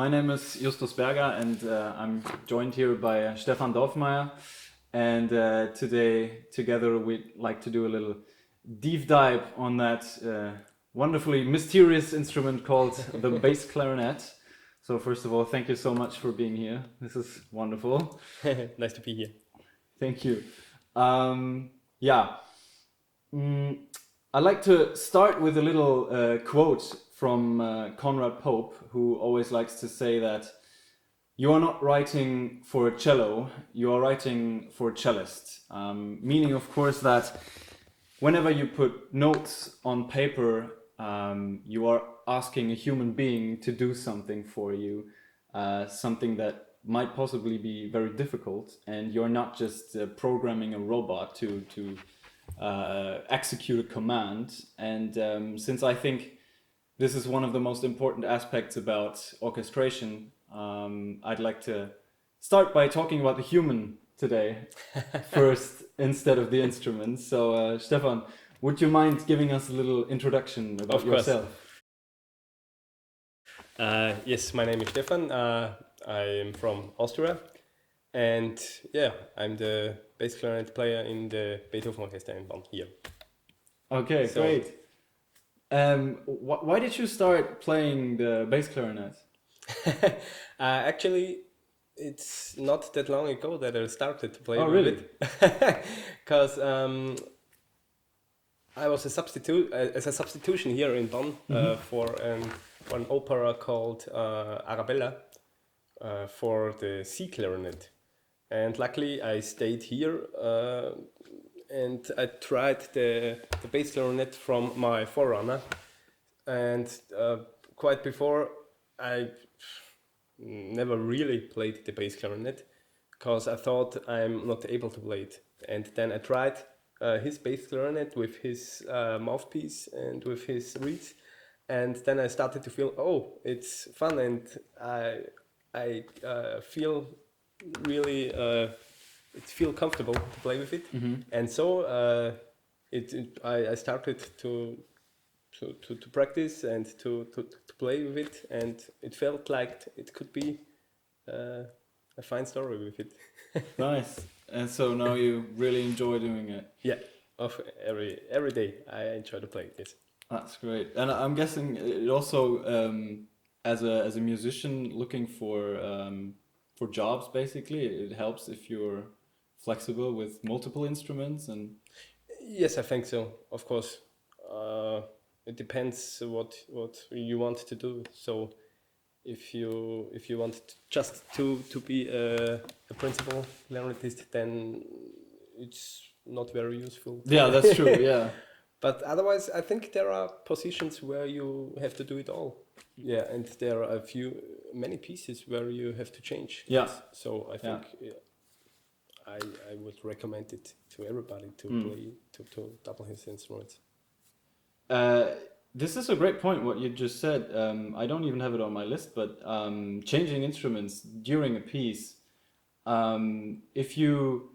My name is Justus Berger, and I'm joined here by Stefan Dorfmayr. And today, together, we'd like to do a little deep dive on that wonderfully mysterious instrument called the bass clarinet. So first of all, thank you so much for being here. This is wonderful. Nice to be here. Thank you. I'd like to start with a little quote from Conrad Pope, who always likes to say that you are not writing for a cello, you are writing for a cellist. Meaning, of course, that whenever you put notes on paper, you are asking a human being to do something for you, something that might possibly be very difficult, and you're not just programming a robot to execute a command. And since I think this is one of the most important aspects about orchestration, I'd like to start by talking about the human today first instead of the instrument. So Stefan, would you mind giving us a little introduction about yourself? Yes, my name is Stefan. I am from Austria, and yeah, I'm the bass clarinet player in the Beethoven Orchestra in Bonn here. Okay, so, great. Why did you start playing the bass clarinet? Actually, it's not that long ago that I started to play with really? it. Because I was as a substitution here in Bonn for an opera called Arabella for the C clarinet. And luckily I stayed here and I tried the bass clarinet from my forerunner. And quite before, I never really played the bass clarinet because I thought I'm not able to play it. And then I tried his bass clarinet with his mouthpiece and with his reeds. And then I started to feel, oh, it's fun, and I feel really feel comfortable to play with it. Mm-hmm. And so I started to practice and to play with it, and it felt like it could be a fine story with it. Nice. And so now you really enjoy doing it? Yeah, every day I enjoy to play it, yes. That's great. And I'm guessing it also, as a musician looking for jobs, basically, it helps if you're flexible with multiple instruments. And yes, I think so. Of course, it depends what you want to do. So if you want just to be a principal clarinetist, then it's not very useful. Yeah, that's true. Yeah. But otherwise, I think there are positions where you have to do it all. Yeah, and there are many pieces where you have to change. Yeah. So I think I would recommend it to everybody to play to double his instruments. This is a great point, what you just said. I don't even have it on my list, but changing instruments during a piece. If you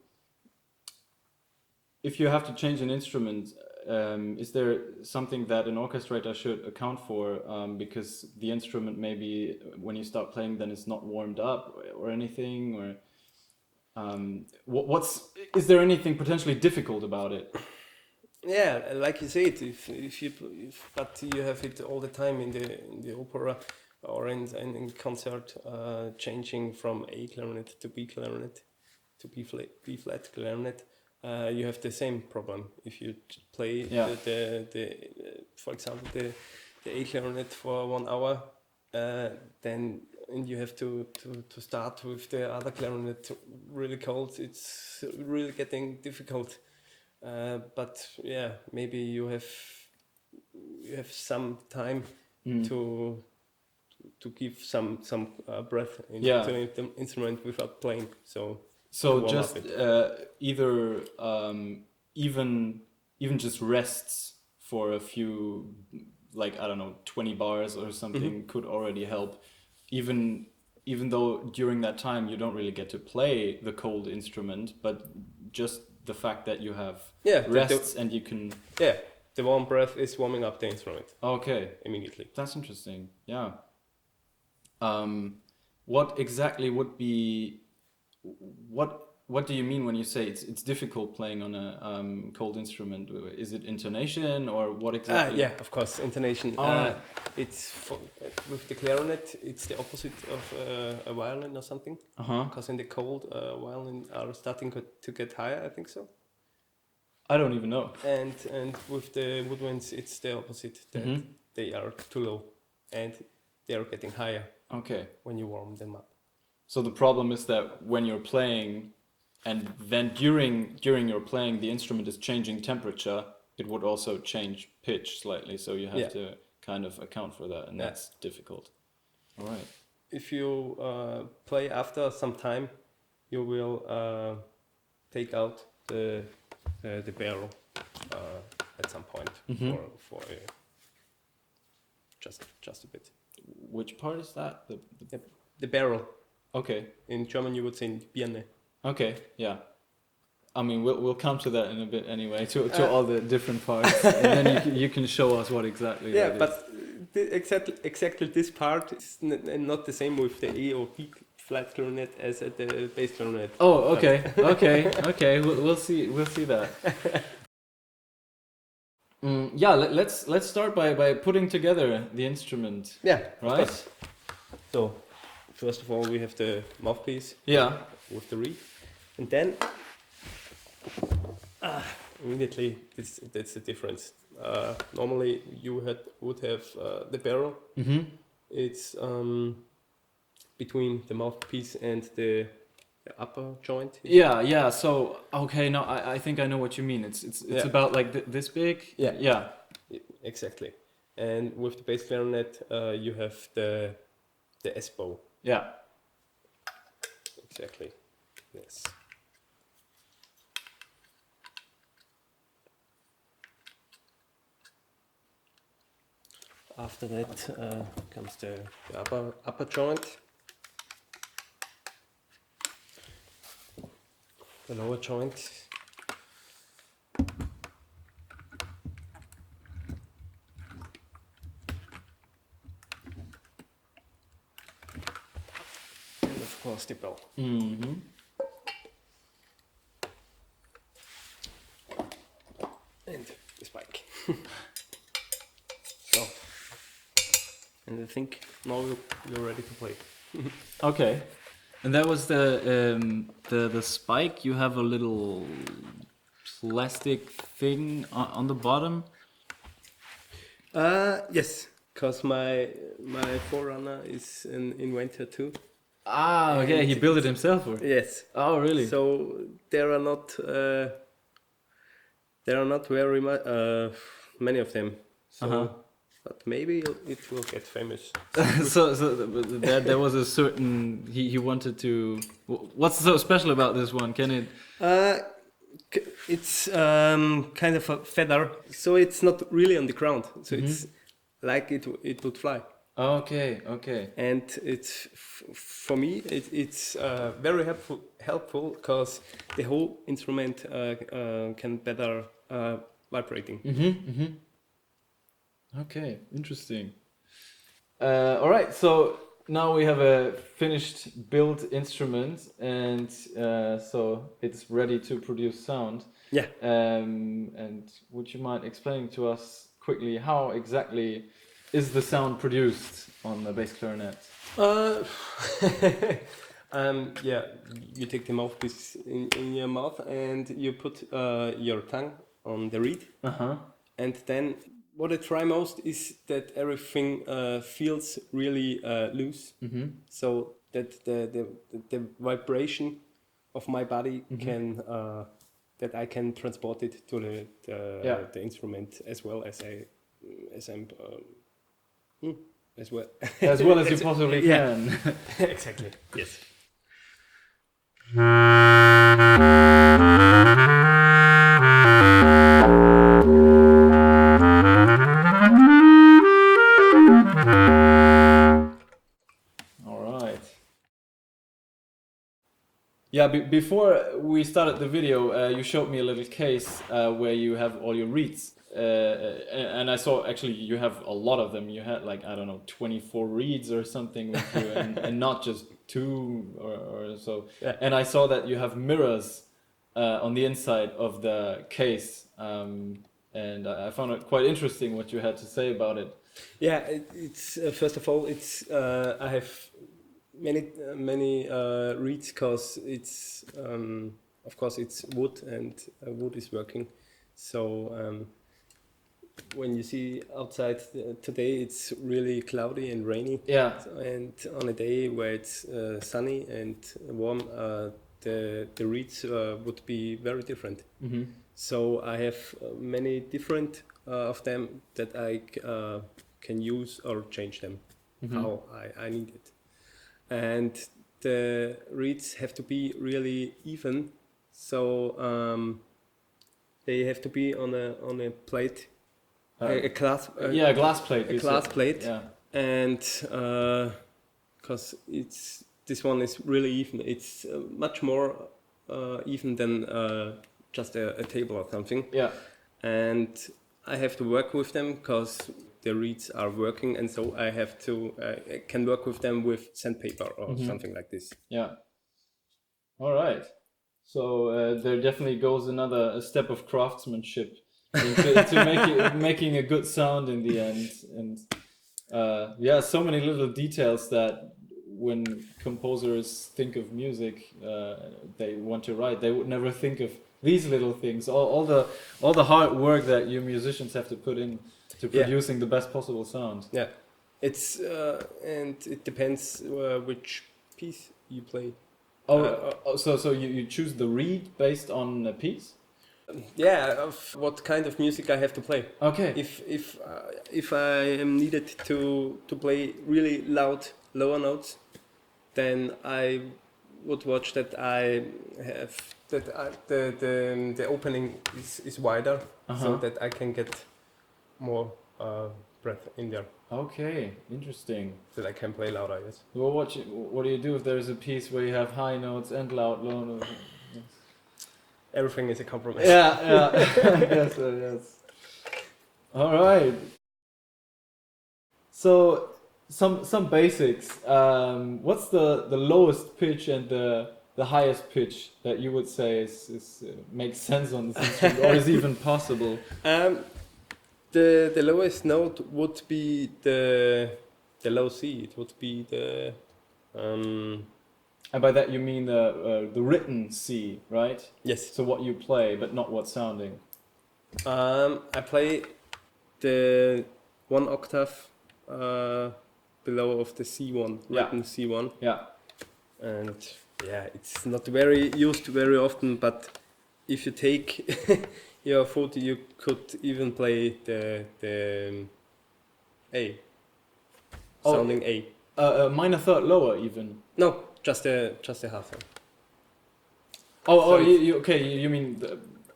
have to change an instrument, is there something that an orchestrator should account for? Because the instrument maybe when you start playing, then it's not warmed up or anything, or is there anything potentially difficult about it? Yeah, like you said, but you have it all the time in the opera or in concert, changing from A clarinet to B clarinet to B flat clarinet. You have the same problem if you play for example the A clarinet for 1 hour, then you have to start with the other clarinet really cold. It's really getting difficult. But yeah, maybe you have some time to give some breath into the instrument without playing. So just either even just rests for a few, like, I don't know, 20 bars or something could already help, even though during that time you don't really get to play the cold instrument, but just the fact that you have rests and you can... Yeah, the warm breath is warming up the instrument. Okay. Immediately. That's interesting, yeah. what exactly would be what do you mean when you say it's difficult playing on a cold instrument? Is it intonation or what exactly? Yeah, of course, intonation. Right. With the clarinet, it's the opposite of a violin or something. Because in the cold, violin are starting to get higher, I think so. I don't even know. And with the woodwinds, it's the opposite. That they are too low, and they are getting higher. Okay. When you warm them up. So the problem is that when you're playing, and then during your playing, the instrument is changing temperature. It would also change pitch slightly, so you have to kind of account for that, and that's difficult. All right. If you play after some time, you will take out the barrel at some point for just a bit. Which part is that? The barrel. Okay. In German, you would say Birne. Okay. Yeah. I mean, we'll come to that in a bit anyway, to all the different parts, and then you can show us what exactly. Yeah, that is. but exactly this part is not the same with the A or B flat clarinet as at the bass clarinet. Oh, okay, okay. We'll see that. Yeah, let's start by putting together the instrument. Yeah, right. So, first of all, we have the mouthpiece. Yeah. With the reed, and then immediately that's the difference. Normally, you would have the barrel. It's between the mouthpiece and the upper joint. Yeah. So okay, no, I think I know what you mean. It's about like this big. Yeah. Exactly. And with the bass clarinet, you have the S bow. Yeah. Exactly. Yes. After that comes the upper joint, the lower joint, and of course the bow. And the spike. So, and I think now you're ready to play. Okay, and that was the spike. You have a little plastic thing on the bottom. Yes, because my forerunner is an inventor too. Ah, okay. He built it himself, or? Yes. Oh, really? So there are not very many of them. So, but maybe it will get famous. so there was a certain he wanted to. What's so special about this one? Can it? It's kind of a feather, so it's not really on the ground. So it's like it would fly. Okay. And it's for me it's very helpful because the whole instrument can better vibrating. Okay, interesting. All right, so now we have a finished built instrument, and so it's ready to produce sound. Yeah. And would you mind explaining to us quickly how exactly is the sound produced on the bass clarinet? Yeah, you take the mouthpiece in your mouth and you put your tongue on the reed. And then what I try most is that everything feels really loose, so that the vibration of my body can that I can transport it to the instrument as well as I'm as well as you possibly can. Exactly. Yes. Yeah, before we started the video, you showed me a little case where you have all your reeds. and I saw actually you have a lot of them. You had like, I don't know, 24 reeds or something with you, and not just two or so. Yeah. And I saw that you have mirrors on the inside of the case, and I found it quite interesting what you had to say about it. Yeah, it's first of all, it's I have many reeds because it's of course it's wood, and wood is working. So when you see outside today, it's really cloudy and rainy. Yeah. And on a day where it's sunny and warm, the reeds would be very different. Mm-hmm. So I have many different of them that I can use or change them how I need it. And the reeds have to be really even, so they have to be on a plate, a glass. Yeah, a glass plate. A glass plate. Yeah. And because this one is really even. It's much more even than just a table or something. Yeah. And I have to work with them because the reeds are working, and so I have to I can work with them with sandpaper or something like this. Yeah. All right. So there definitely goes a step of craftsmanship into making a good sound in the end, and yeah, so many little details that when composers think of music, they want to write. They would never think of these little things. All the hard work that you musicians have to put in to producing the best possible sound. Yeah, it's and it depends which piece you play. So you choose the reed based on a piece? Yeah, of what kind of music I have to play. Okay. If I am needed to play really loud lower notes, then I would watch that I have the opening is wider, so that I can get more breath in there. Okay, interesting. That I can play louder, yes. Well, what do you do if there's a piece where you have high notes and low notes? Everything is a compromise. Yeah. Yes, yes. All right. So some basics. What's the lowest pitch and the highest pitch that you would say is makes sense on this instrument, or is even possible? The lowest note would be the low C. It would be the And by that you mean the written C, right? yes. So what you play, but not what's sounding. I play the 1 octave below of the C1, written C1. Yeah. And yeah, it's not very used very often, but if you take your foot, you could even play the A, sounding A. A minor third lower even. No, just a half one. Oh, So you mean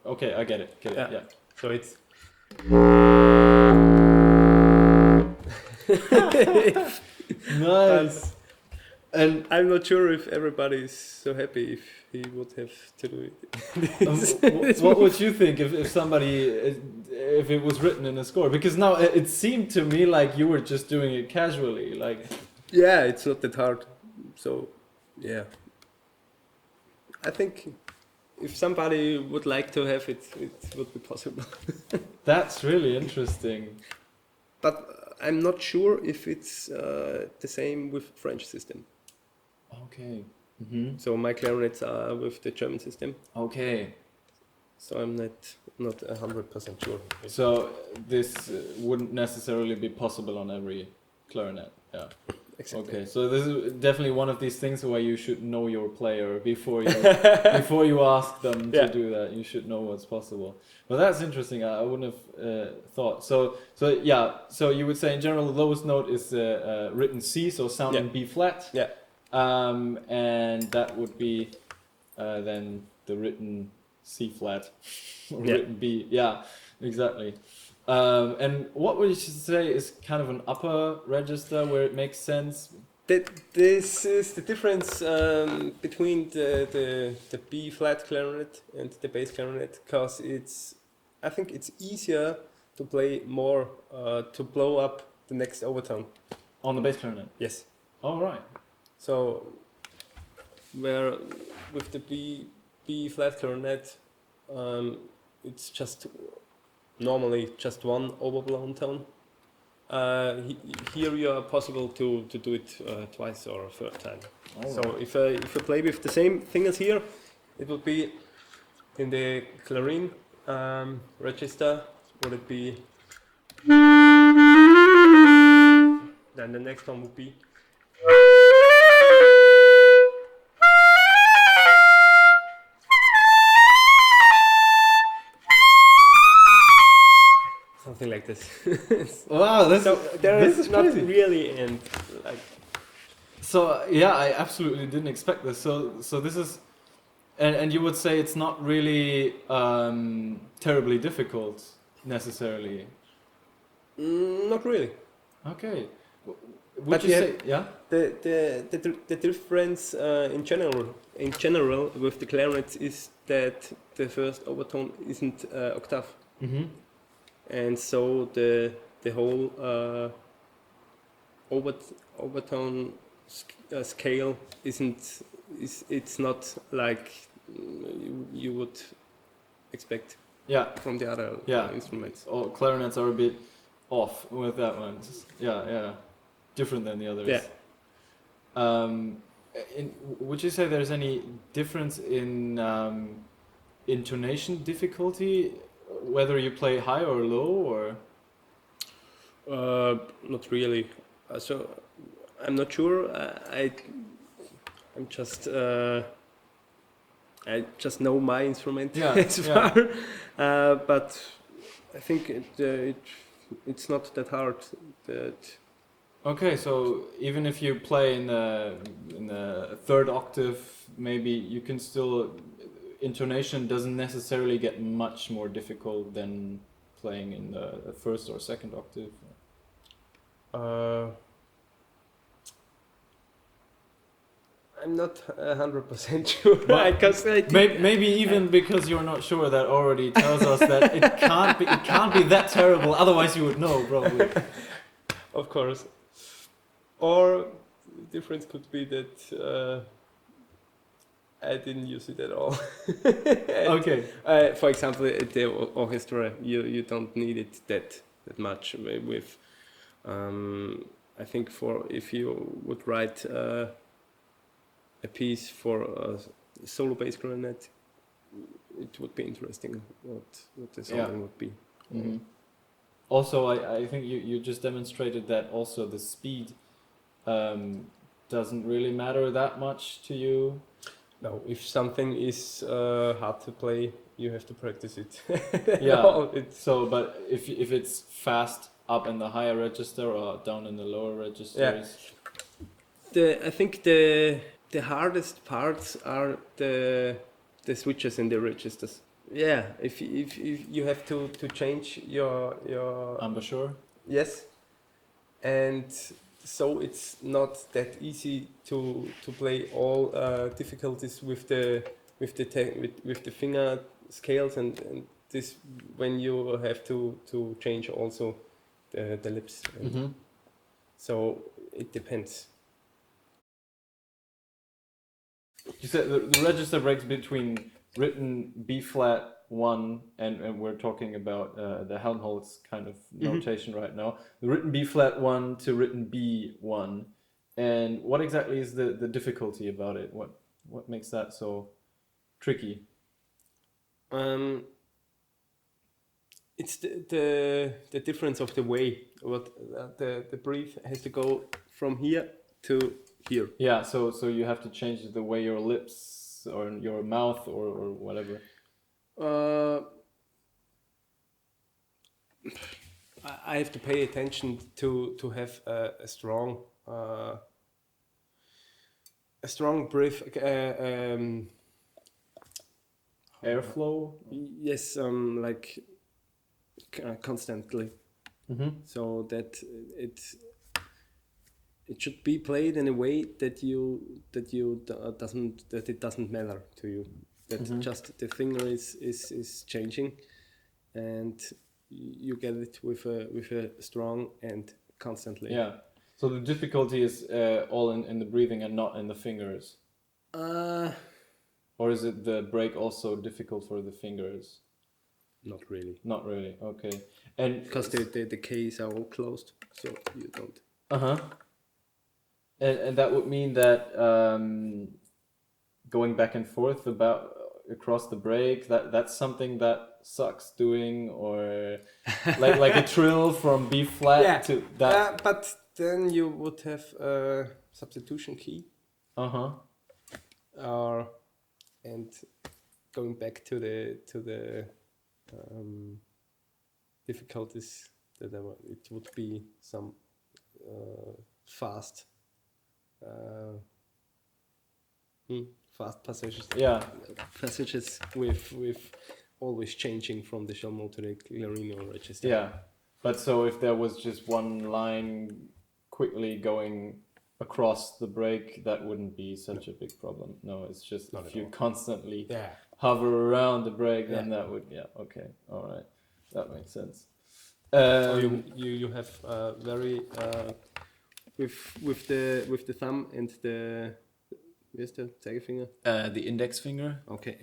okay, I get it. Yeah. So it's Nice. And I'm not sure if everybody is so happy if he would have to do it. What would you think if somebody, if it was written in a score? Because now it seemed to me like you were just doing it casually, like. Yeah, it's not that hard. So, yeah. I think if somebody would like to have it, it would be possible. That's really interesting. But I'm not sure if it's the same with French system. Okay. Mm-hmm. So my clarinets are with the German system. Okay. So I'm not 100% sure. So this wouldn't necessarily be possible on every clarinet. Yeah. Exactly. Okay. So this is definitely one of these things where you should know your player before you before you ask them to do that. You should know what's possible. Well, that's interesting. I wouldn't have thought. So yeah. So you would say in general the lowest note is written C, so sounding B flat. Yeah. And that would be then the written C flat, or written B. Yeah, exactly. And what would you say is kind of an upper register where it makes sense? This is the difference between the B flat clarinet and the bass clarinet, because I think it's easier to play more to blow up the next overtone. On the bass clarinet. Yes. All right. So where with the B flat clarinet, it's just normally just one overblown tone. Here you are possible to do it twice or a third time. So if you play with the same thing as here, it would be in the clarine register. Would it be? Then the next one would be. Something like this. Wow, So there this is is not crazy. really and like. So yeah, I absolutely didn't expect this. So this is, and you would say it's not really terribly difficult necessarily. Not really. Okay. Would But you you say have- yeah? The difference in general with the clarinets is that the first overtone isn't octave, Mm-hmm. and so the whole overtone scale it's not like you would expect Yeah. from the other Yeah. instruments. All clarinets are a bit off with that one. Yeah. Different than the others. Yeah. Would you say there's any difference in intonation difficulty, whether you play high or low, or? Not really. So I'm not sure. I'm just I just know my instrument Yeah, as yeah. far, but I think it's not that hard. That Okay, so even if you play in the third octave, maybe you can still intonation doesn't necessarily get much more difficult than playing in the first or second octave. I'm not 100% sure. But Because Maybe even because you're not sure, that already tells us that it can't be that terrible. Otherwise, you would know probably. of course. Or the difference could be that I didn't use it at all. Okay. For example, at the orchestra, you don't need it that much. With I think for if you would write a piece for a solo bass clarinet, it would be interesting what the sounding would be. Mm-hmm. Also, I think you just demonstrated that also the speed doesn't really matter that much to you. No, if something is hard to play, you have to practice it. Yeah. No, So, but if it's fast up in the higher register or down in the lower registers. I think the hardest parts are the switches in the registers. Yeah, if you have to change your Embouchure. yes, and so it's not that easy to play all difficulties with the finger scales and this when you have to change also the lips. Mm-hmm. So it depends. You said the register breaks between written B flat 1 and we're talking about the Helmholtz kind of notation right now. The written B flat 1 to written B 1. And what exactly is the difficulty about it? What makes that so tricky? It's the difference of the way what the breath has to go from here to here. Yeah, so you have to change the way your lips or your mouth or whatever. I have to pay attention to have a strong breath. Airflow? Yes, like constantly. Mm-hmm. So that it should be played in a way that it doesn't matter to you. That just the finger is changing, and you get it with a strong and constantly. Yeah. So the difficulty is all in the breathing and not in the fingers. Or is it the break also difficult for the fingers? Not really. Not really. Okay. And because the keys are all closed, so you don't. And that would mean that going back and forth across the break, that's something that sucks doing, or like a trill from B flat to that. But then you would have a substitution key. And going back to the difficulties, that it would be some fast passages. Yeah, passages with always changing from the shell mode to the clarinet register. Yeah, but so if there was just one line quickly going across the break, that wouldn't be such a big problem. No, it's just Not if you all. constantly hover around the break, then that would, okay, all right, that makes sense. So you have very with the thumb and the where's the Zeigefinger? The index finger. Okay,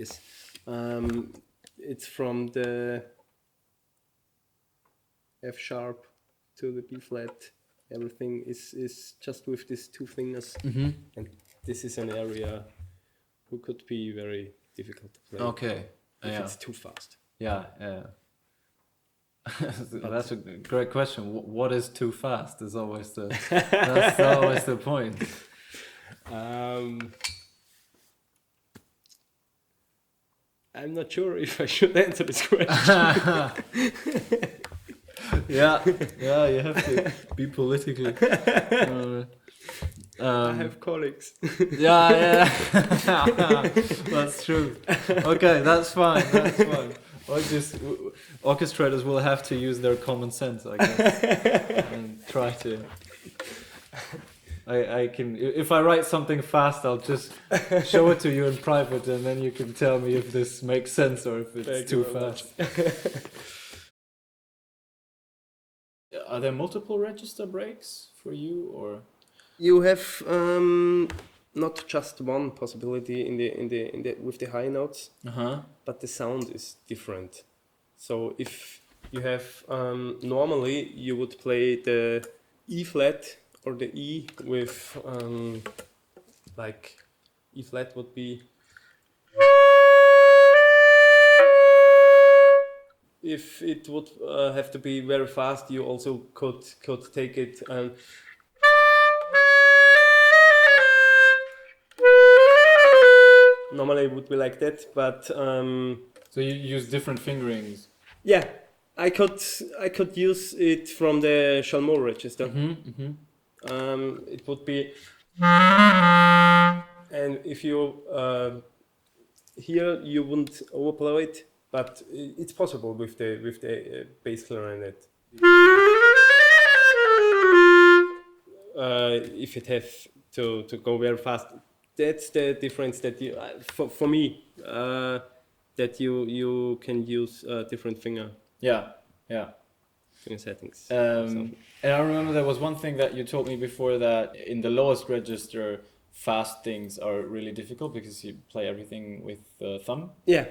it's from the F sharp to the B flat. Everything is just with these two fingers, and this is an area who could be very difficult to play. Okay, if it's too fast. Yeah. That's a great question. What is too fast? Is always that's always the point. I'm not sure if I should answer this question. Yeah, you have to be politically. I have colleagues. Yeah. That's true. Okay, that's fine. Or just orchestrators will have to use their common sense, I guess, and try to. I can, if I write something fast, I'll just show it to you in private, and then you can tell me if this makes sense or if it's too fast. Are there multiple register breaks for you, or? You have not just one possibility in the with the high notes, but the sound is different. So if you have normally you would play the E flat or the E with like E flat would be. If it would have to be very fast, you also could take it and. Normally it would be like that, but so you use different fingerings. Yeah, I could use it from the Chalmot register. It would be, and if you here you wouldn't overblow it, but it's possible with the bass clarinet. If it have to go very fast. That's the difference that you, for me, that you can use different finger settings. And I remember there was one thing that you told me before, that in the lowest register, fast things are really difficult because you play everything with the thumb. Yeah,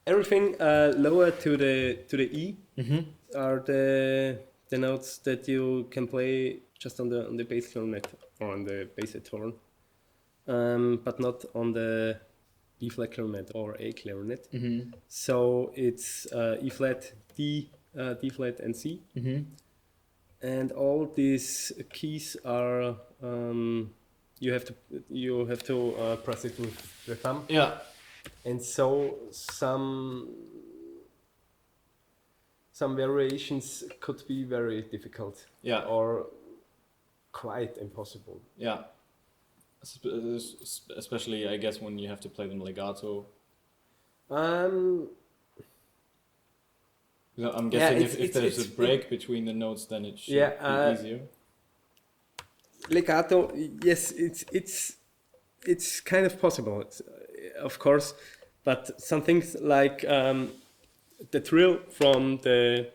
everything lower to the E are the notes that you can play just on the bass clarinet or on the bass horn. But not on the E flat clarinet or A clarinet. So it's E flat, D flat, and C. And all these keys are you have to press it with the thumb. Yeah. And so some variations could be very difficult. Yeah. Or quite impossible. Yeah. Especially, I guess, when you have to play them legato. I'm guessing if there's a break between the notes, then it should be easier. Legato, yes, it's kind of possible, of course, but some things like the trill from the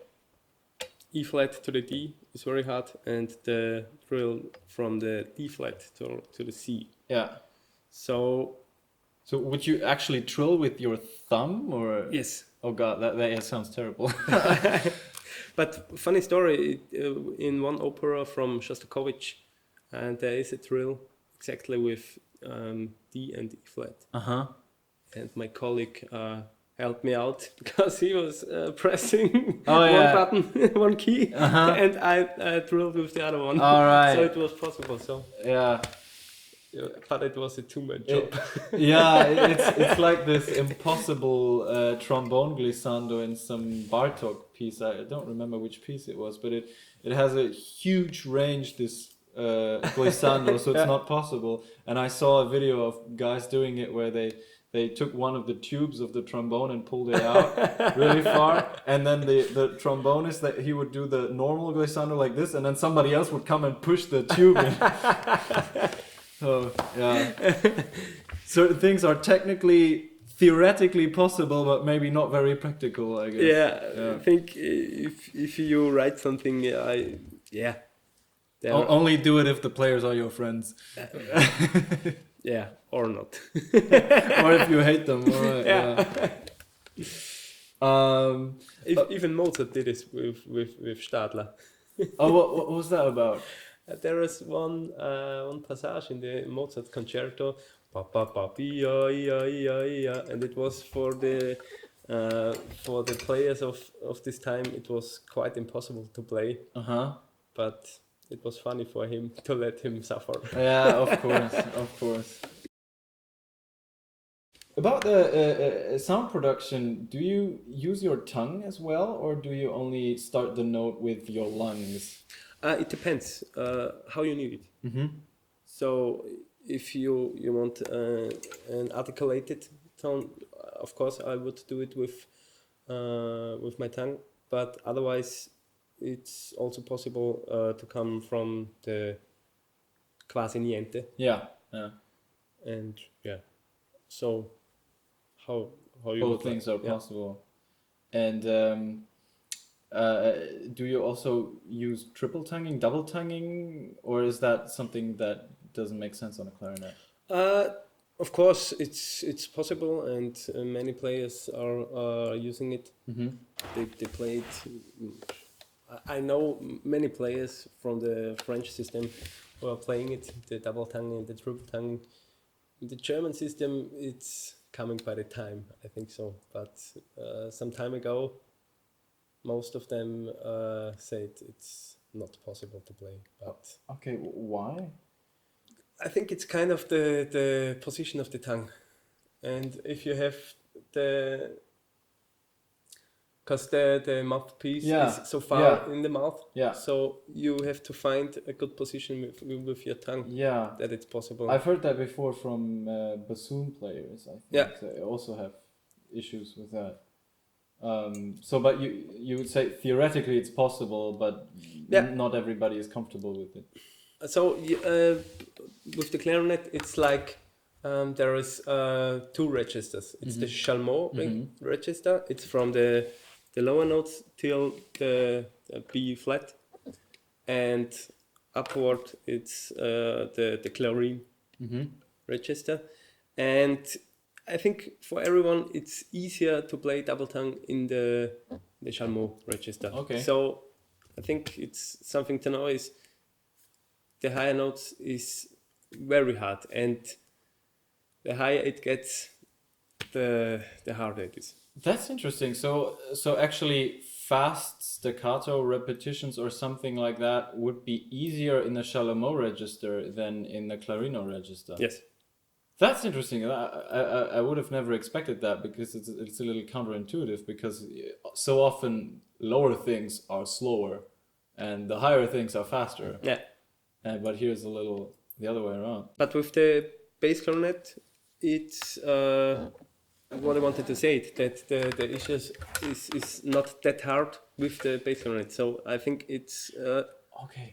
E flat to the D is very hard, and the trill from the D flat to the C. Yeah. So would you actually trill with your thumb or? yes. Oh god, that sounds terrible. But funny story, in one opera from Shostakovich, and there is a trill exactly with D and E flat. And my colleague helped me out because he was pressing one button, one key, and I drilled with the other one. All right. So it was possible. So yeah. But it was a two-man job. It's like this impossible trombone glissando in some Bartók piece. I don't remember which piece it was, but it has a huge range, this glissando, so it's not possible. And I saw a video of guys doing it where they took one of the tubes of the trombone and pulled it out really far, and then the trombonist, that he would do the normal glissando like this, and then somebody else would come and push the tube in. So yeah, certain things are theoretically possible, but maybe not very practical, I guess. Yeah. I think if you write something, only do it if the players are your friends. Yeah, or not. Or if you hate them. Right, Even Mozart did this with Stadler. What was that about? There is one passage in the Mozart concerto, and it was for the players of this time. It was quite impossible to play. But it was funny for him to let him suffer. Yeah, of course. About the sound production, do you use your tongue as well, or do you only start the note with your lungs? It depends how you need it. So if you want an articulated tone, of course I would do it with my tongue. But otherwise, it's also possible to come from the quasi niente. Yeah. And so how you both things are possible. And do you also use triple tonguing, double tonguing, or is that something that doesn't make sense on a clarinet? Of course, it's possible, and many players are using it. They play it. I know many players from the French system who are playing it, the double tonguing and the triple tonguing. The German system, it's coming by the time, I think so. But some time ago, most of them said it's not possible to play. But okay, why? I think it's kind of the position of the tongue. And if you have because the mouthpiece is so far in the mouth, so you have to find a good position with your tongue. That it's possible. I've heard that before from bassoon players. I think they also have issues with that. But you would say theoretically it's possible, but not everybody is comfortable with it. So with the clarinet, it's like there is two registers. It's the Chalumeau register. It's from the lower notes till the B flat, and upward it's the clarine register. And I think for everyone it's easier to play double tongue in the Chalumeau register. Okay. So I think it's something to know is the higher notes is very hard, and the higher it gets, the harder it is. That's interesting. So actually fast staccato repetitions or something like that would be easier in the Chalumeau register than in the Clarino register. Yes. That's interesting. I would have never expected that, because it's a little counterintuitive, because so often lower things are slower and the higher things are faster. Yeah. But here's a little the other way around. But with the bass clarinet, it's what I wanted to say, that the issues is not that hard with the bass clarinet. So I think it's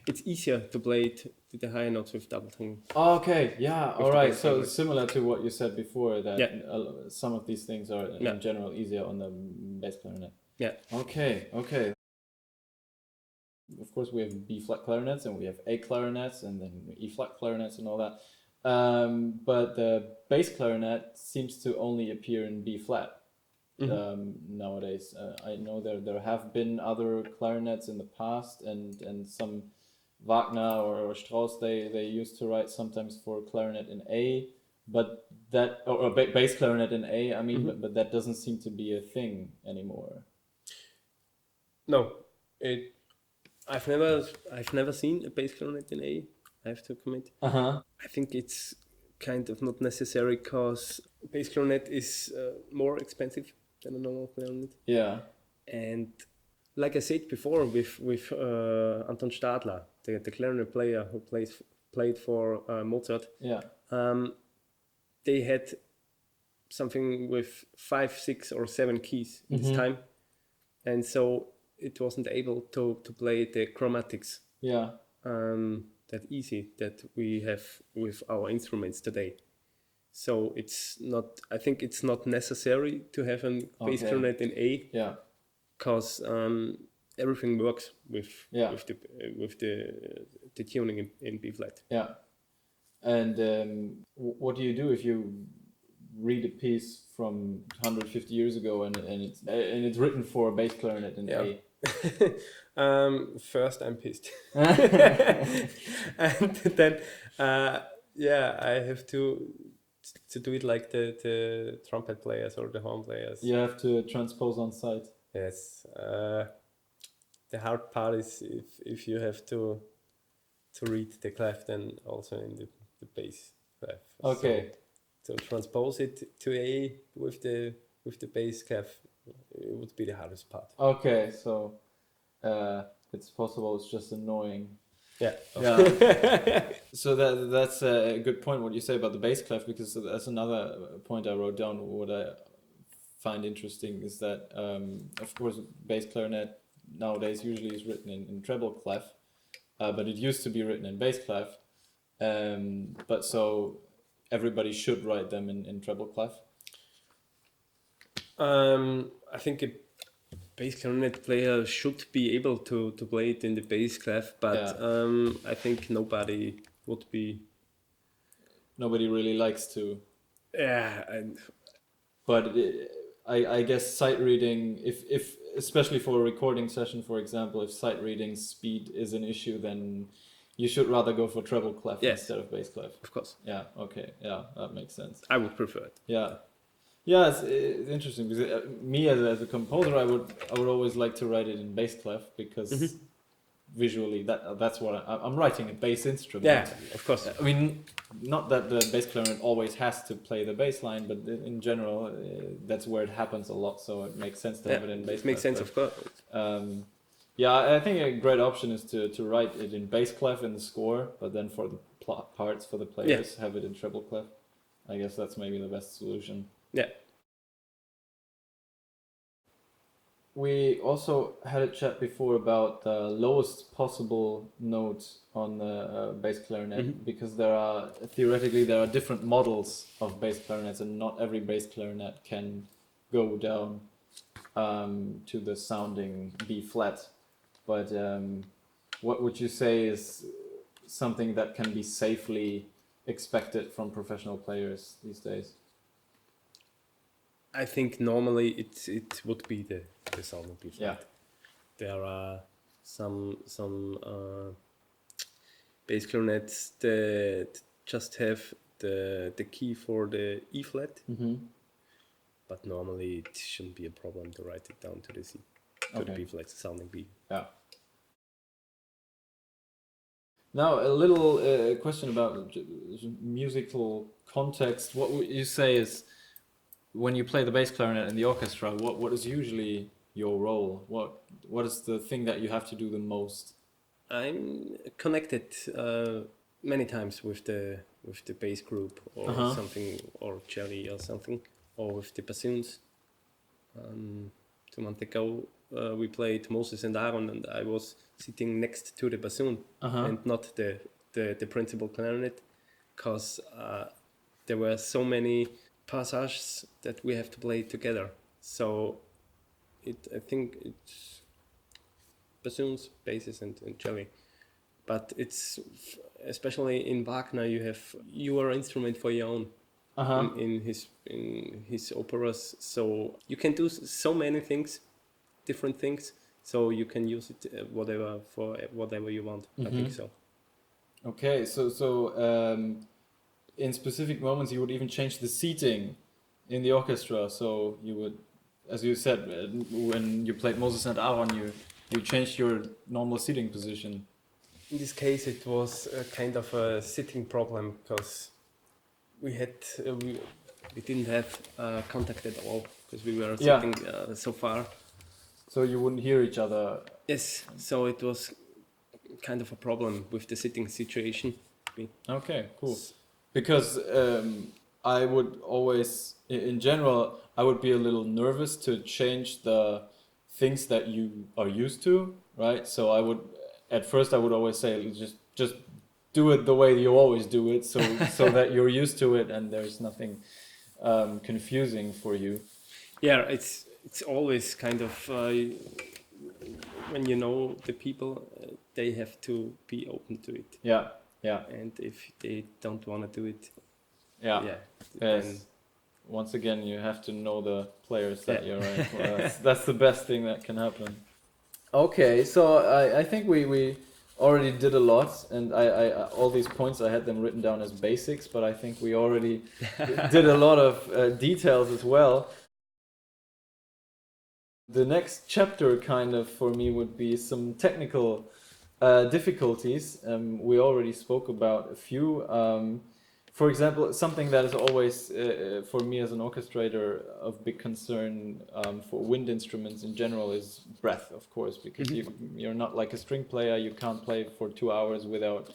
it's easier to play it to the higher notes with double tongue. Okay, yeah, all right. So similar to what you said before, that some of these things are in general easier on the bass clarinet. Yeah. Okay. Of course, we have B flat clarinets and we have A clarinets and then E flat clarinets and all that. But the bass clarinet seems to only appear in B flat nowadays. I know there have been other clarinets in the past, and some Wagner or Strauss they used to write sometimes for clarinet in A, but that or bass clarinet in A. I mean, but that doesn't seem to be a thing anymore. No, I've never seen a bass clarinet in A. I have to commit. I think it's kind of not necessary because bass clarinet is more expensive than a normal clarinet. Yeah. And like I said before, with Anton Stadler, the clarinet player who played for Mozart. Yeah. They had something with 5, 6, or 7 keys in this time, and so it wasn't able to play the chromatics. Yeah. That easy that we have with our instruments today. So it's not. I think it's not necessary to have a bass clarinet in A. Yeah. Because everything works with Yeah. with the tuning in B flat. Yeah. And what do you do if you read a piece from 150 years ago and it's written for a bass clarinet in A? First, I'm pissed, and then I have to do it like the trumpet players or the horn players. You have to transpose on site. Yes. The hard part is if you have to read the clef, then also in the bass clef. Okay. So transpose it to A with the bass clef, it would be the hardest part. Okay, so it's possible. It's just annoying. Yeah. So that's a good point what you say about the bass clef, because that's another point I wrote down. What I find interesting is that of course bass clarinet nowadays usually is written in treble clef, but it used to be written in bass clef, but so everybody should write them in treble clef. I think a bass clarinet player should be able to play it in the bass clef, but I think nobody really likes to. Yeah, but I guess sight reading, if especially for a recording session, for example, if sight reading speed is an issue, then you should rather go for treble clef instead of bass clef. Of course. Yeah. Okay. Yeah, that makes sense. I would prefer it. Yeah. Yeah, it's interesting because me as a composer, I would always like to write it in bass clef because visually that's what I'm writing a bass instrument. Yeah, of course. I mean, not that the bass clarinet always has to play the bass line, but in general, that's where it happens a lot. So it makes sense to have it in bass. It makes sense, of course. Yeah, I think a great option is to write it in bass clef in the score, but then for the parts for the players, have it in treble clef. I guess that's maybe the best solution. Yeah. We also had a chat before about the lowest possible note on the bass clarinet, because theoretically there are different models of bass clarinets, and not every bass clarinet can go down to the sounding B flat. But what would you say is something that can be safely expected from professional players these days? I think normally it would be the sounding B flat. Yeah. There are some bass clarinets that just have the key for the E flat, but normally it shouldn't be a problem to write it down to the C, to the B flat, sounding B. Yeah. Now a little question about musical context. What would you say is, when you play the bass clarinet in the orchestra, what is usually your role? What is the thing that you have to do the most? I'm connected many times with the bass group or something, or cello or something, or with the bassoons. 2 months ago we played Moses and Aaron, and I was sitting next to the bassoon and not the principal clarinet, because there were so many passages that we have to play together. So I think it's bassoons, basses, and cello. But it's especially in Wagner, you have your instrument for your own in his operas. So you can do so many things, different things. So you can use it for whatever you want. I think so. Okay, so in specific moments you would even change the seating in the orchestra. So you would, as you said, when you played Moses and Aaron, you changed your normal seating position. In this case, it was a kind of a sitting problem because we didn't have contact at all because we were sitting so far. So you wouldn't hear each other. Yes, so it was kind of a problem with the sitting situation. Okay, cool. Because I would always, in general, I would be a little nervous to change the things that you are used to, right? So at first I would always say, just do it the way you always do it, so that you're used to it and there's nothing confusing for you. Yeah, it's always kind of when you know the people, they have to be open to it. Yeah. And if they don't want to do it, then once again you have to know the players that you're in. Well, that's the best thing that can happen. Okay, so I think we already did a lot, and I all these points I had them written down as basics, but I think we already did a lot of details as well. The next chapter kind of for me would be some technical difficulties. We already spoke about a few. For example, something that is always, for me as an orchestrator, of big concern for wind instruments in general is breath, of course, because you're not like a string player. You can't play for 2 hours without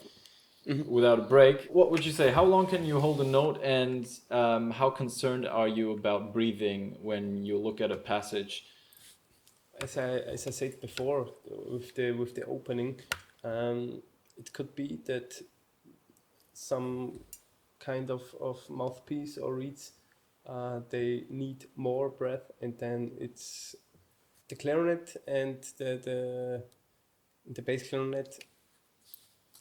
a break. What would you say? How long can you hold a note, and how concerned are you about breathing when you look at a passage? As I said before, with the opening, it could be that some kind of mouthpiece or reeds, they need more breath, and then it's the clarinet and the bass clarinet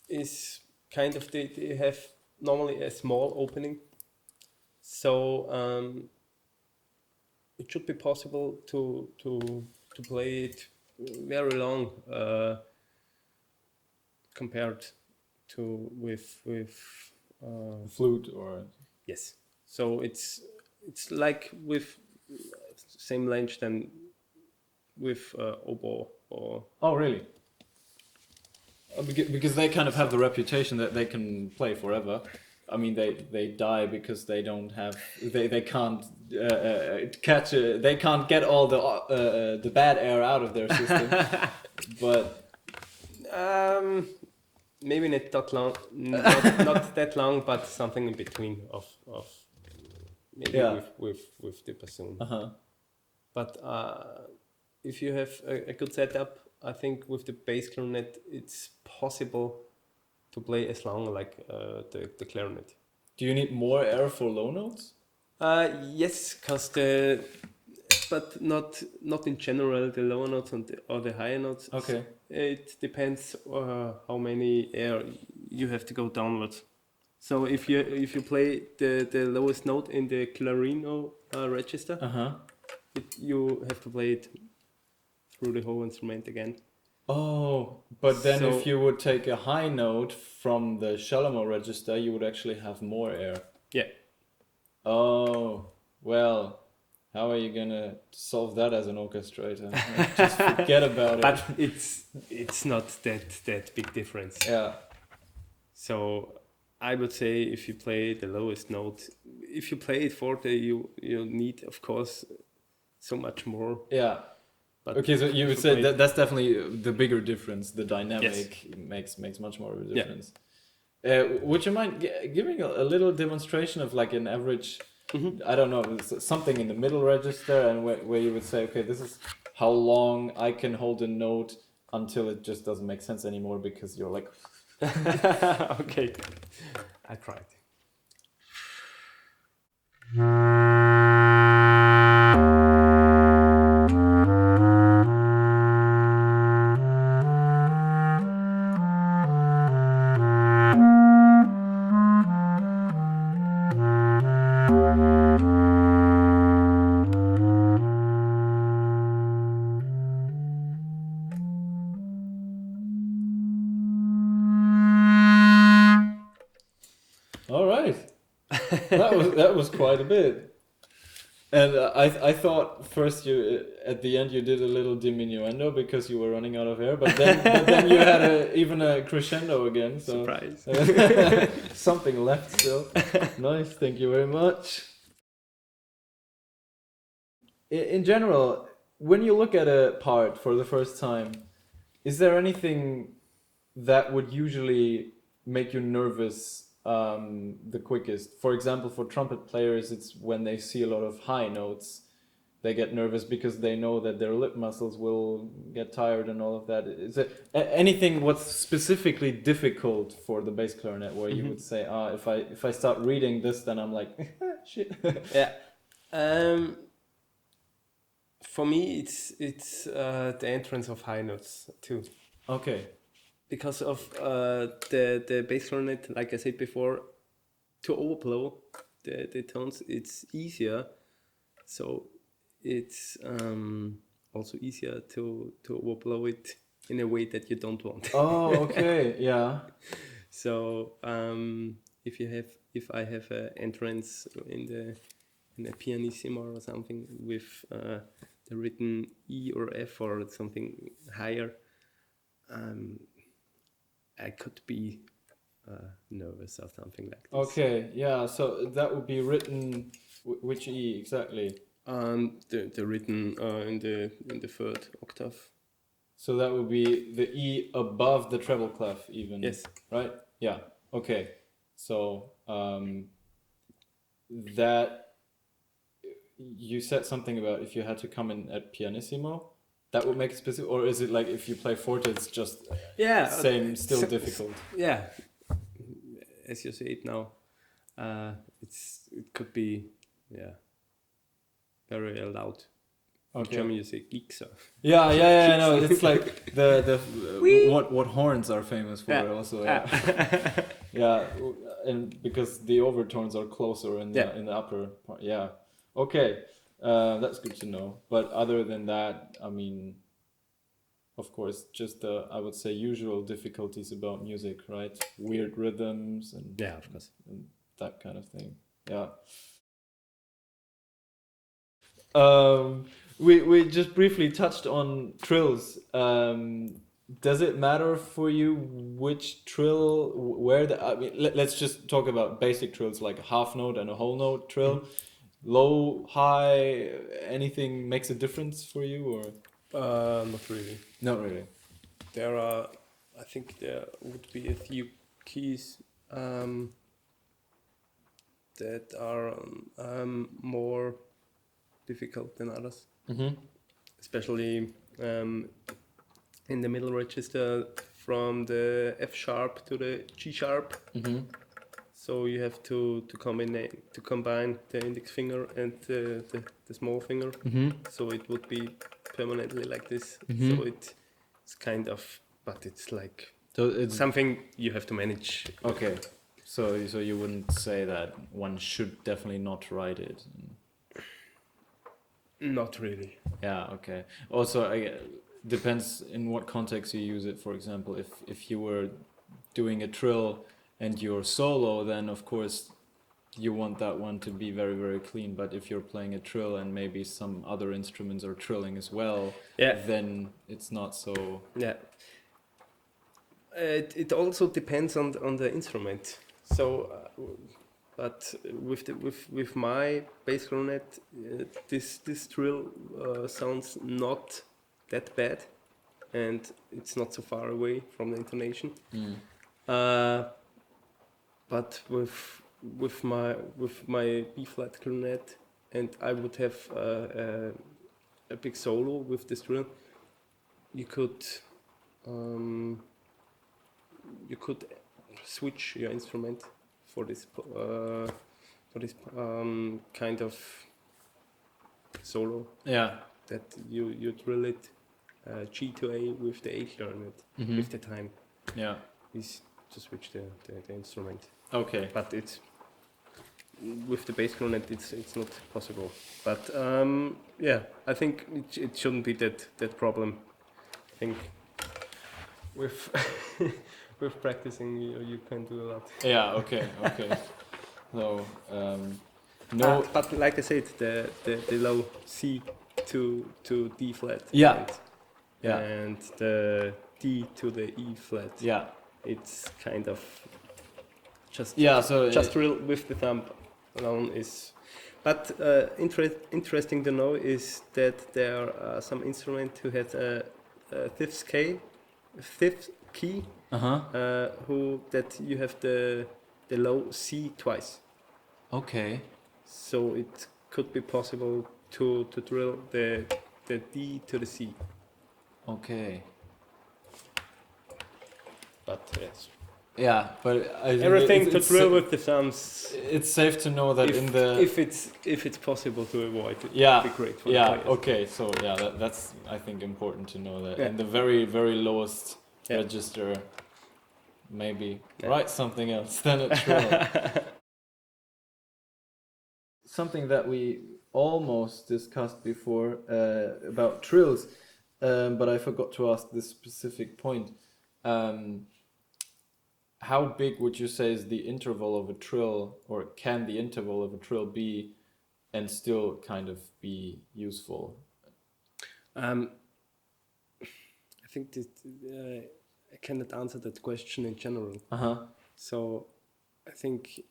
is kind of they have normally a small opening, so it should be possible to play it very long compared to with flute or yes. So it's like with same length than with oboe or. Oh, really? Because they kind of have the reputation that they can play forever. I mean, they die because they don't have they can't catch they can't get all the bad air out of their system. But maybe not that long, not that long, but something in between of maybe with the bassoon. But if you have a good setup, I think with the bass clarinet it's possible to play as long like the clarinet. Do you need more air for low notes? Yes, because but not in general the lower notes or the higher notes. Okay. It depends how many air you have to go downwards. So if you play the lowest note in the clarino register, you have to play it through the whole instrument again. Oh, but then if you would take a high note from the Shalamar register, you would actually have more air. Yeah. Oh, well, how are you gonna solve that as an orchestrator? Just forget about it. But it's not that big difference. Yeah. So I would say if you play the lowest note, if you play it forte, you need of course so much more. Yeah. But okay, so you would say that's definitely the bigger difference. The dynamic makes much more of a difference. Yeah. Would you mind giving a little demonstration of like an average, I don't know, something in the middle register, and where you would say, okay, this is how long I can hold a note until it just doesn't make sense anymore because you're like... Okay, I tried. All right, that was quite a bit. And I thought first you at the end you did a little diminuendo because you were running out of air, but then you had even a crescendo again. So Surprise. something left still. Nice, thank you very much. In general, when you look at a part for the first time, is there anything that would usually make you nervous the quickest? For example, for trumpet players, it's when they see a lot of high notes, they get nervous because they know that their lip muscles will get tired and all of that. Is it anything what's specifically difficult for the bass clarinet where you would say, if I start reading this, then I'm like, shit. Yeah. For me, it's the entrance of high notes too. Okay. Because of the bass clarinet, like I said before, to overblow the tones, it's easier. So it's also easier to overblow it in a way that you don't want. Oh, okay, yeah. So if I have an entrance in a pianissimo or something with the written E or F or something higher, I could be nervous or something like this. Okay, yeah. So that would be written which E exactly? The written in the third octave. So that would be the E above the treble clef, even. Yes. Right. Yeah. Okay. So that you said something about if you had to come in at pianissimo, that would make it specific, or is it like if you play forte, it's just still difficult? Yeah, as you say it now, it could be very loud. Okay. In German you say Giekser. Yeah. No, it's like the what horns are famous for also. Yeah. Yeah, and because the overtones are closer in the upper part. Yeah. Okay, that's good to know. But other than that, I mean, of course, just the, I would say, usual difficulties about music, right? Weird rhythms and of course, and that kind of thing. Yeah. We just briefly touched on trills. Does it matter for you which trill, where the? I mean, let's just talk about basic trills like a half note and a whole note trill. Low, high, anything makes a difference for you, or? Not really. Not really. I think there would be a few keys that are more difficult than others. Especially in the middle register from the F sharp to the G sharp. So you have to combine the index finger and the small finger. So it would be permanently like this. So it's kind of, but it's like something you have to manage. Okay, so you wouldn't say that one should definitely not write it. Not really. Yeah. Okay. Also, depends in what context you use it. For example, if you were doing a trill and you're solo, then of course you want that one to be very, very clean. But if you're playing a trill and maybe some other instruments are trilling as well, then it's not so. Yeah. It also depends on the instrument. So, but with my bass clarinet, this trill sounds not that bad, and it's not so far away from the intonation. But with my B flat clarinet, and I would have a big solo with this drill. You could switch your instrument for this kind of solo. Yeah. That you drill it G to A with the A clarinet with the time. Yeah. Is to switch the instrument. Okay. But it's with the bass clarinet, it's not possible. But yeah, I think it shouldn't be that problem. I think with with practicing, you can do a lot. Yeah. Okay. So no. But like I said, the low C to D flat. Yeah. Yeah. And the D to the E flat. Yeah. It's kind of just So just drill with the thumb alone is. But interesting to know is that there are some instruments who had a fifth key, who that you have the low C twice. Okay. So it could be possible to drill the D to the C. Okay. But yes. Yeah, but I think Everything to drill with the thumbs. It's safe to know that if it's possible to avoid it, yeah, would be great for yeah, the players. okay. So yeah, that's I think important to know that in the very lowest Yeah. register, maybe write something else than a trill. Something that we almost discussed before about trills, but I forgot to ask this specific point. How big would you say is the interval of a trill, or can the interval of a trill be and still kind of be useful? I think that I cannot answer that question in general. So I think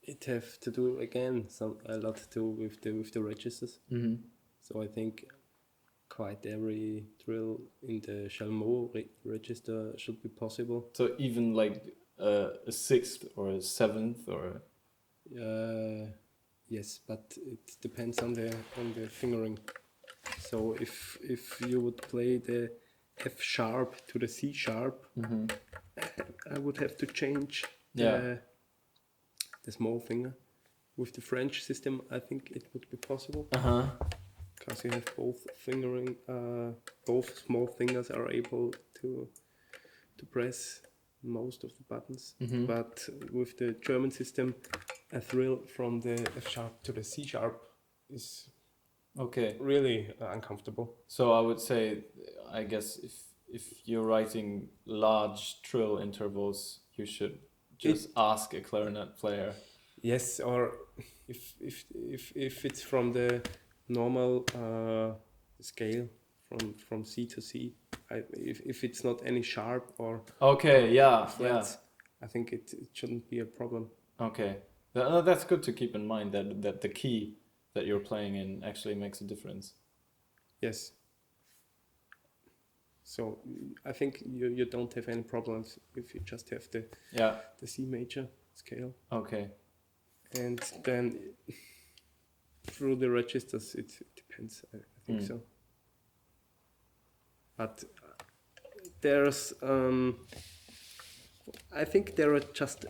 it have to do again a lot to do with the registers. So I think quite every drill in the Chalmot register should be possible. So even like a sixth or a seventh or yes, but it depends on the fingering. So if you would play the F sharp to the C sharp, I would have to change the small finger. With the French system, I think it would be possible. Because you have both small fingers are able to press most of the buttons. But with the German system, a thrill from the F sharp to the C sharp is really uncomfortable. So I would say, I guess if you're writing large trill intervals, you should just ask a clarinet player. Yes, or if it's from the normal scale from C to C, if it's not any sharp or flats, I think it shouldn't be a problem. Okay, that's good to keep in mind that the key that you're playing in actually makes a difference. Yes. So I think you don't have any problems if you just have the C major scale. Okay. And then through the registers, it depends. I think so. But there's, I think there are just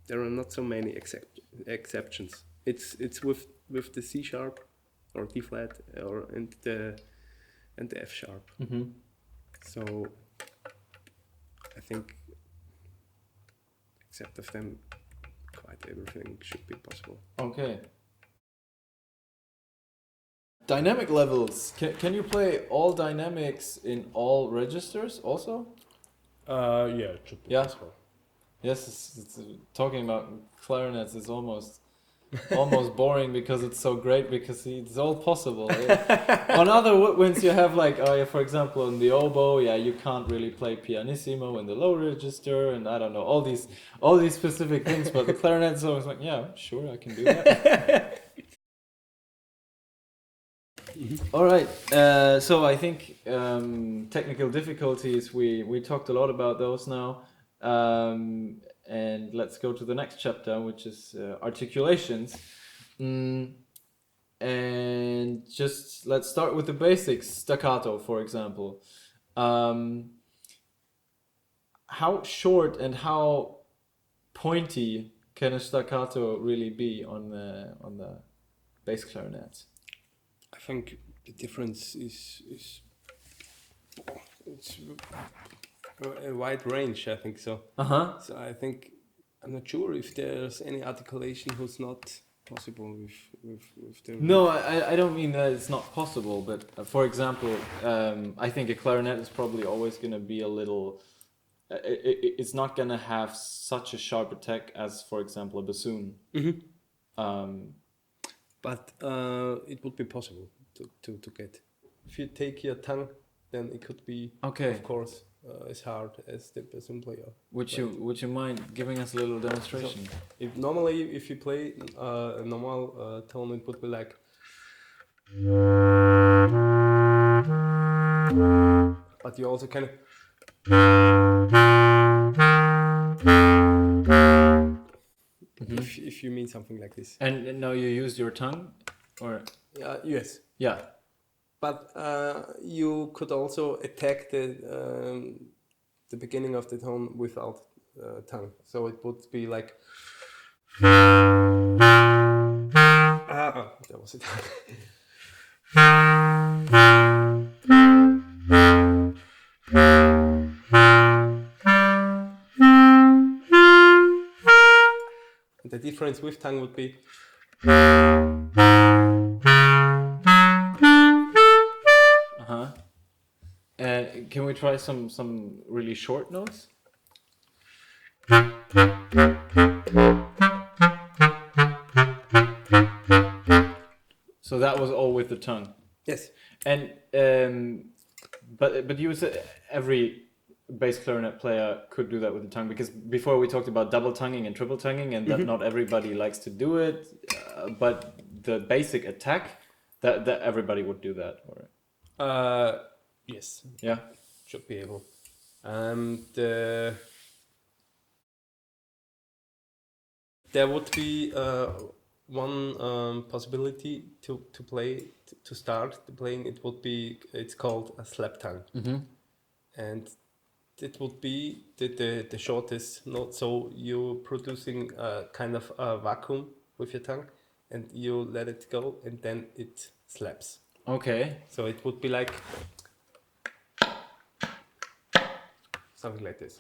there are not so many exceptions. It's with the C sharp or D flat and the F sharp. So I think except of them, quite everything should be possible. Okay. Dynamic levels. Can you play all dynamics in all registers also? Yeah, it should be possible. Yes, it's talking about clarinets is almost boring because it's so great because it's all possible. On other woodwinds you have like, for example, on the oboe, you can't really play pianissimo in the low register, and I don't know, all these specific things, but the clarinet is always like, yeah, sure, I can do that. All right, so I think technical difficulties, we talked a lot about those now. And let's go to the next chapter, which is articulations. And just let's start with the basics. Staccato, for example. How short and how pointy can a staccato really be on the bass clarinet? I think the difference is a wide range, I think so. So I think I'm not sure if there's any articulation who's not possible with the. No, I don't mean that it's not possible, but for example, I think a clarinet is probably always going to be a little. It's not going to have such a sharp attack as, for example, a bassoon. But it would be possible to get. If you take your tongue, then it could be, of course, as hard as the bassoon player. Would you mind giving us a little demonstration? So if you play a normal tone, it would be like. But you also kind of. If you mean something like this. And now you use your tongue, or? Yes. Yeah. But you could also attack the beginning of the tone without tongue. So it would be like. That was it. The difference with tongue would be. Can we try some really short notes? So that was all with the tongue. Yes. And but you said every bass clarinet player could do that with the tongue, because before we talked about double tonguing and triple tonguing, and that not everybody likes to do it, but the basic attack that everybody would do that, or yes. Yeah. Should be able. There would be one possibility to play to start the playing. It's called a slap tongue, and it would be the shortest note. So you're producing a kind of a vacuum with your tongue, and you let it go, and then it slaps. Okay. So it would be like. Something like this.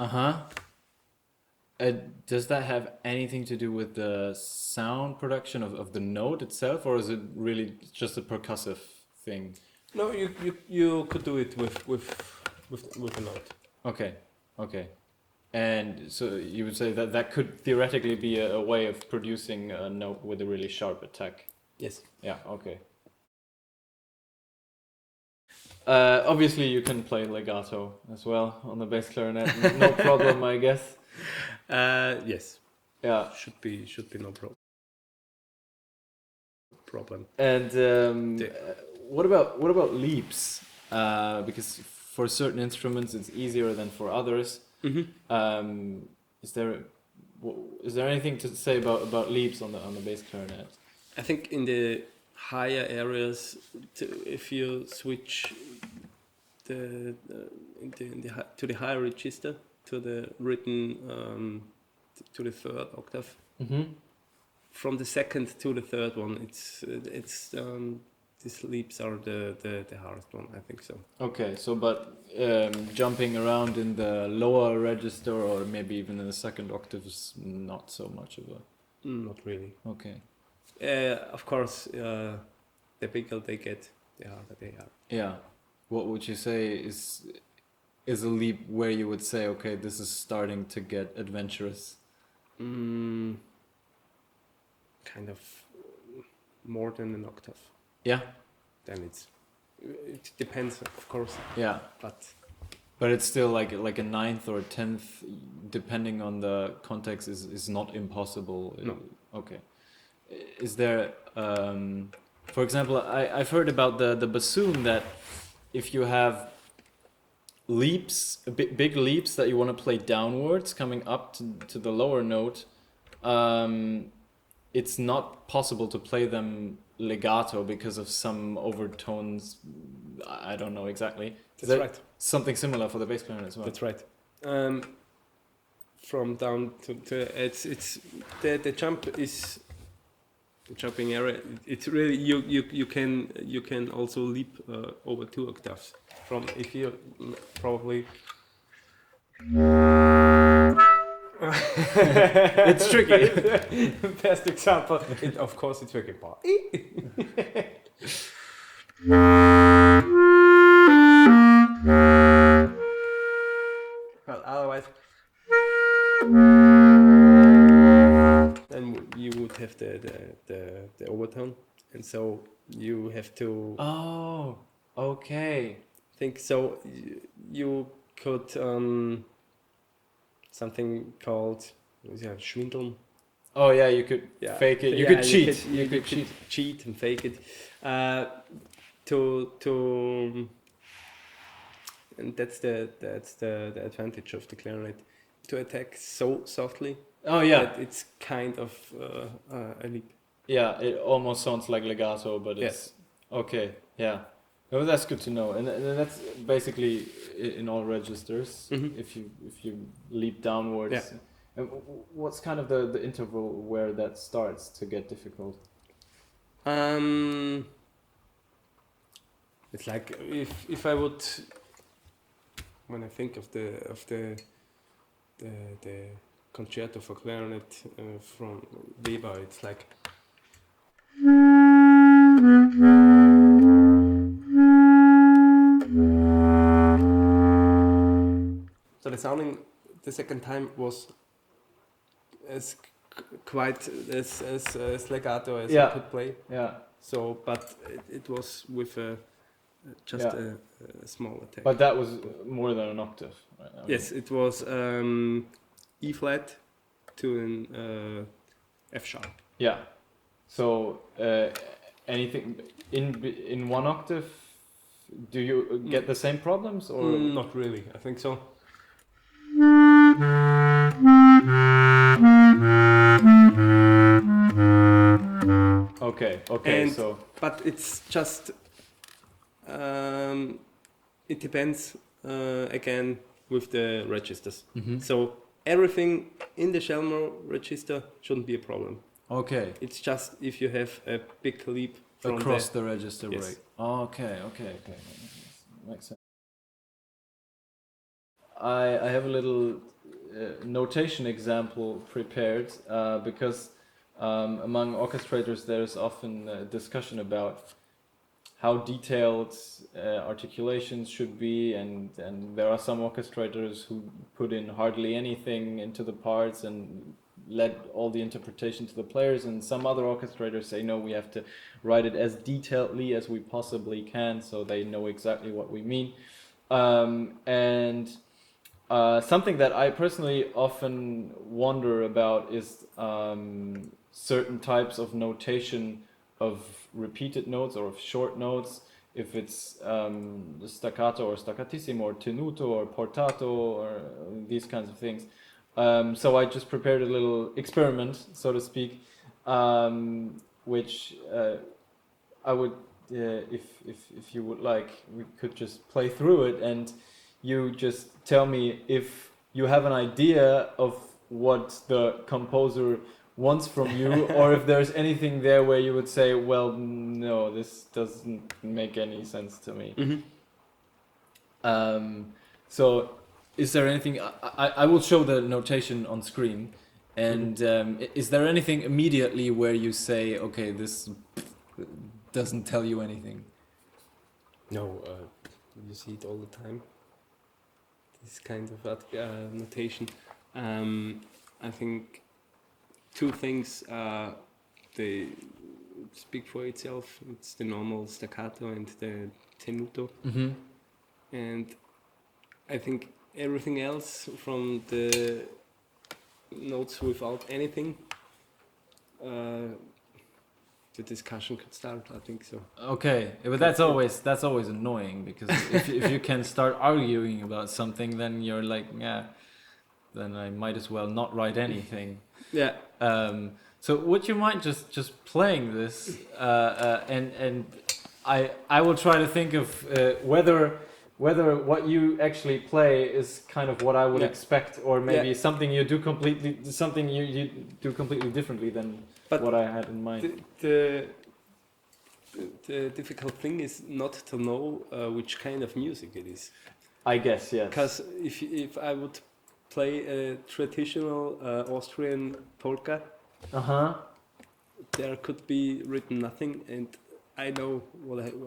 Does that have anything to do with the sound production of the note itself, or is it really just a percussive thing? No, you could do it with a note. Okay. And so you would say that could theoretically be a way of producing a note with a really sharp attack. Yes. Yeah, okay. Obviously you can play legato as well on the bass clarinet, no problem, I guess. Yes. Yeah. Should be no problem. And what about leaps? Because for certain instruments it's easier than for others. Is there anything to say about leaps on the bass clarinet? I think in the higher areas, if you switch to the higher register, to the written to the third octave, from the second to the third one, it's these leaps are the hardest one, I think so. Okay, so but jumping around in the lower register or maybe even in the second octave is not so much of a... Not really. Okay. Of course, the bigger they get, the harder they are. Yeah. What would you say is a leap where you would say, okay, this is starting to get adventurous? Kind of more than an octave. Yeah. Then it depends, of course. Yeah. But it's still like a ninth or a 10th, depending on the context, is not impossible. No. Okay. Is there, for example, I've heard about the bassoon, that if you have leaps, big leaps that you want to play downwards, coming up to the lower note, it's not possible to play them legato because of some overtones. I don't know exactly. That's right. Something similar for the bass clarinet as well. That's right. From down to it's the jump is the jumping area. It's really you can also leap over 2 octaves. From if you probably It's tricky. Best example. Of course, it's tricky part. Well, otherwise, then you would have the overtone, and so you have to Oh, okay. think. So you could something called schwindeln. Oh yeah, you could fake it. You could cheat. You could cheat and fake it. To and that's the advantage of the clarinet, to attack so softly. Oh yeah. That it's kind of a leap. Yeah, it almost sounds like legato, but it's okay. Yeah, well, that's good to know, and that's basically in all registers. Mm-hmm. If you leap downwards, Yeah. And what's kind of the interval where that starts to get difficult? It's like if I would, when I think of the concerto for clarinet from Weber, it's like. So the sounding the second time was as quite as legato as I could play. Yeah. So, but it was with a small attack. But that was more than an octave, right? I mean, yes, it was E flat to an F sharp. Yeah. So anything in one octave, do you get the same problems or not really? I think so. Okay. And, so but it's just it depends again with the registers. Mm-hmm. So everything in the Schelmer register shouldn't be a problem. Okay. It's just if you have a big leap from Across the register Yes. break. Okay. Makes sense. I have a little notation example prepared because among orchestrators there's often a discussion about how detailed articulations should be, and there are some orchestrators who put in hardly anything into the parts and let all the interpretation to the players, and some other orchestrators say no, we have to write it as detailedly as we possibly can so they know exactly what we mean. And something that I personally often wonder about is certain types of notation of repeated notes or of short notes, if it's staccato or staccatissimo or tenuto or portato or these kinds of things. So I just prepared a little experiment, so to speak, which I would, if you would like, we could just play through it, and you just tell me if you have an idea of what the composer wants from you, or if there's anything there where you would say, well, no, this doesn't make any sense to me. Mm-hmm. So is there anything, I will show the notation on screen, and is there anything immediately where you say, okay, this doesn't tell you anything? No, you see it all the time. This kind of notation. I think two things they speak for itself. It's the normal staccato and the tenuto. Mm-hmm. And I think everything else from the notes without anything, the discussion could start. I think so. Okay, but that's always annoying, because if you can start arguing about something, then you're like, yeah, then I might as well not write anything. Yeah. So would you mind just playing this, and I will try to think of whether what you actually play is kind of what I would expect, or maybe something you do completely differently than what I had in mind. The difficult thing is not to know which kind of music it is. I guess, yes. Because if I would play a traditional Austrian polka, there could be written nothing, and I know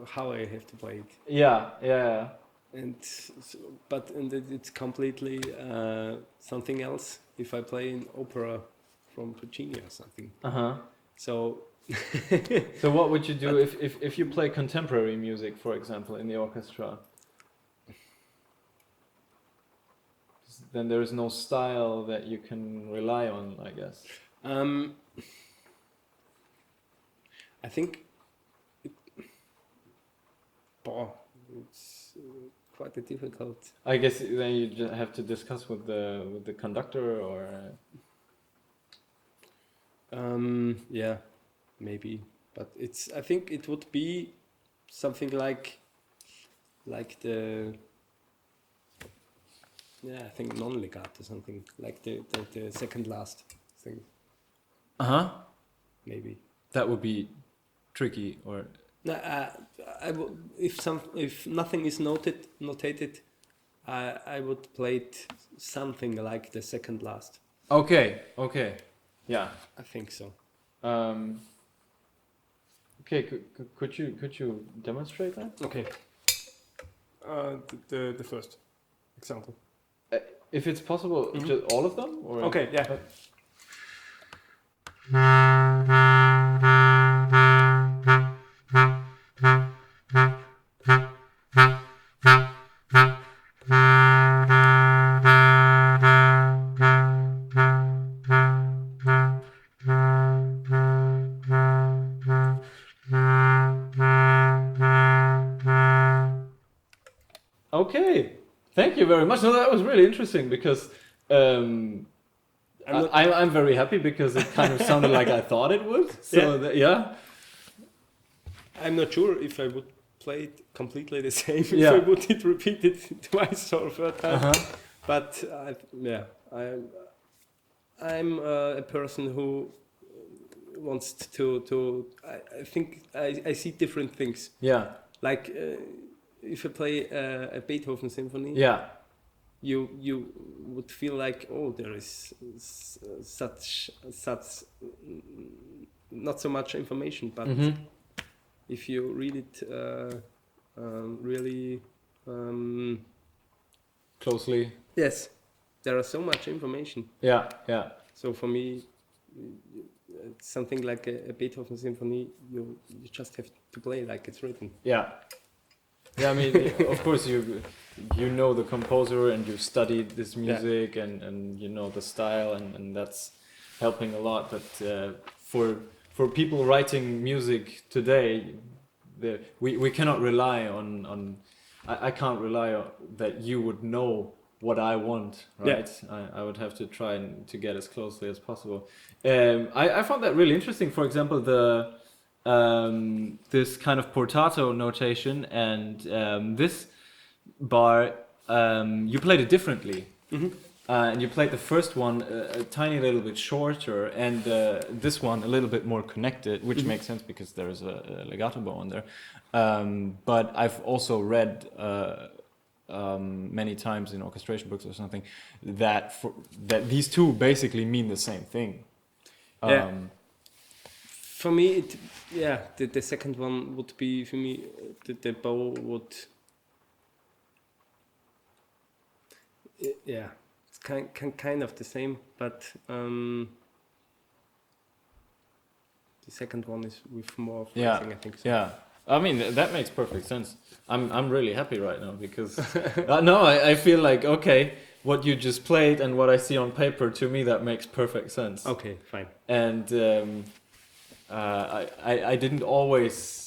how I have to play it. Yeah. And it's completely something else if I play an opera from Virginia or something. So. So what would you do if you play contemporary music, for example, in the orchestra? Then there is no style that you can rely on, I guess. I think it's quite a difficult. I guess then you just have to discuss with the conductor, or. Yeah, maybe, but I think it would be something like the. Yeah, I think non-legato, something like the second last thing. Maybe. That would be tricky, or. No, if nothing is notated, I would play it something like the second last. Okay. Yeah. I think so. Okay, could you demonstrate that? Okay. The first example. If it's possible, just all of them? Or? Okay, yeah. Okay, thank you very much. No, that was really interesting because I'm very happy because it kind of sounded like I thought it would. So yeah. I'm not sure if I would play it completely the same if I would repeat it twice or third time. But I'm a person who wants to. I think I see different things. Yeah. Like if I play a Beethoven symphony. Yeah. You would feel like, oh, there is such not so much information, but if you read it really closely, yes, there is so much information. Yeah. So for me, it's something like a Beethoven symphony. You just have to play like it's written. Yeah. I mean, of course you know the composer and you've studied this music and you know the style and that's helping a lot. But for people writing music today, we cannot rely on I can't rely on that you would know what I want, right? I would have to try to get as closely as possible. I found that really interesting. For example, this kind of portato notation and this bar, you played it differently. And you played the first one a tiny little bit shorter and this one a little bit more connected, which makes sense because there is a legato bow on there. But I've also read many times in orchestration books or something that these two basically mean the same thing. For me, the second one would be, for me, the bow would, it's kind of the same, but the second one is with more phrasing, I think so. Yeah, I mean, that makes perfect sense. I'm really happy right now because, I feel like, okay, what you just played and what I see on paper, to me, that makes perfect sense. Okay, fine. And I didn't always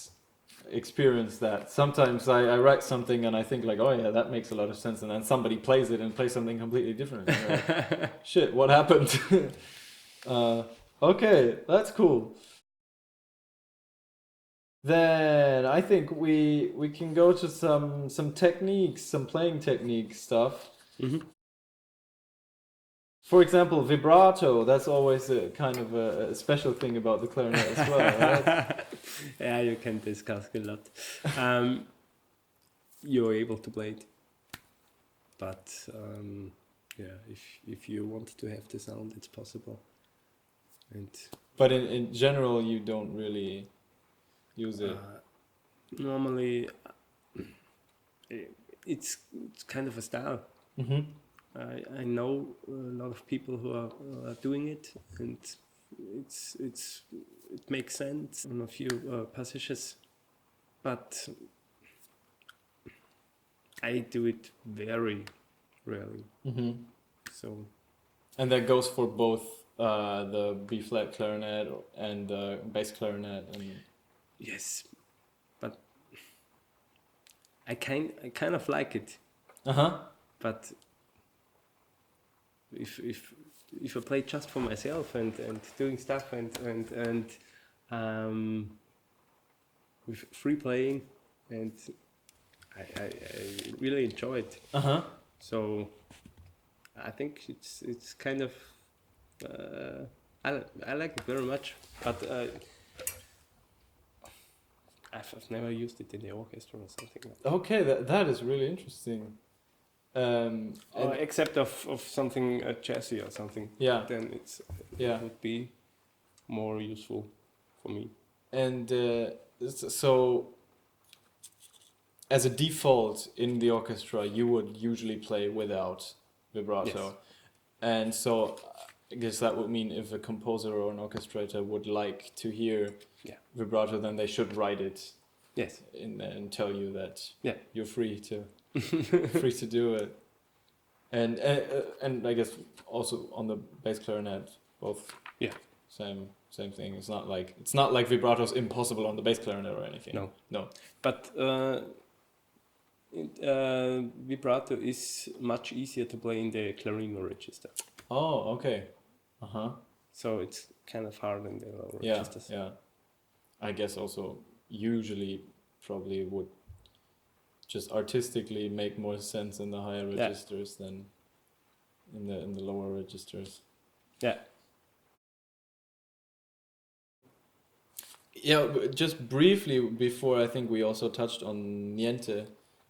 experience that. Sometimes I write something and I think like, oh yeah, that makes a lot of sense, and then somebody plays it and plays something completely different. Like, shit, what happened? Okay, that's cool. Then I think we can go to some techniques, some playing technique stuff. For example, vibrato, that's always a kind of a special thing about the clarinet as well, right? Yeah, you can discuss a lot. You're able to play it, but yeah, if you want to have the sound, it's possible. And But in general, you don't really use it. normally, it's kind of a style. Mm-hmm. I know a lot of people who are doing it, and it makes sense on a few passages, but I do it very rarely. Mm-hmm. So And that goes for both the B flat clarinet and the bass clarinet. And yes, but I kind of like it. But if I play just for myself and doing stuff and with free playing, and I really enjoy it. So I think it's kind of I like it very much, but I've never used it in the orchestra or something like that. Okay, that is really interesting. Except of something jazzy or something. Yeah. Then it would be more useful for me. And so, as a default in the orchestra, you would usually play without vibrato. Yes. And so, I guess that would mean if a composer or an orchestrator would like to hear vibrato, then they should write it. Yes. And tell you that you're free to do it. And I guess also on the bass clarinet, both. Yeah. Same thing. It's not like vibrato's impossible on the bass clarinet or anything. No. But vibrato is much easier to play in the clarinet register. Oh, okay. So it's kind of hard in the lower registers. Yeah. I guess also usually probably would just artistically make more sense in the higher registers than in the lower registers. Yeah. Yeah, just briefly before, I think we also touched on niente,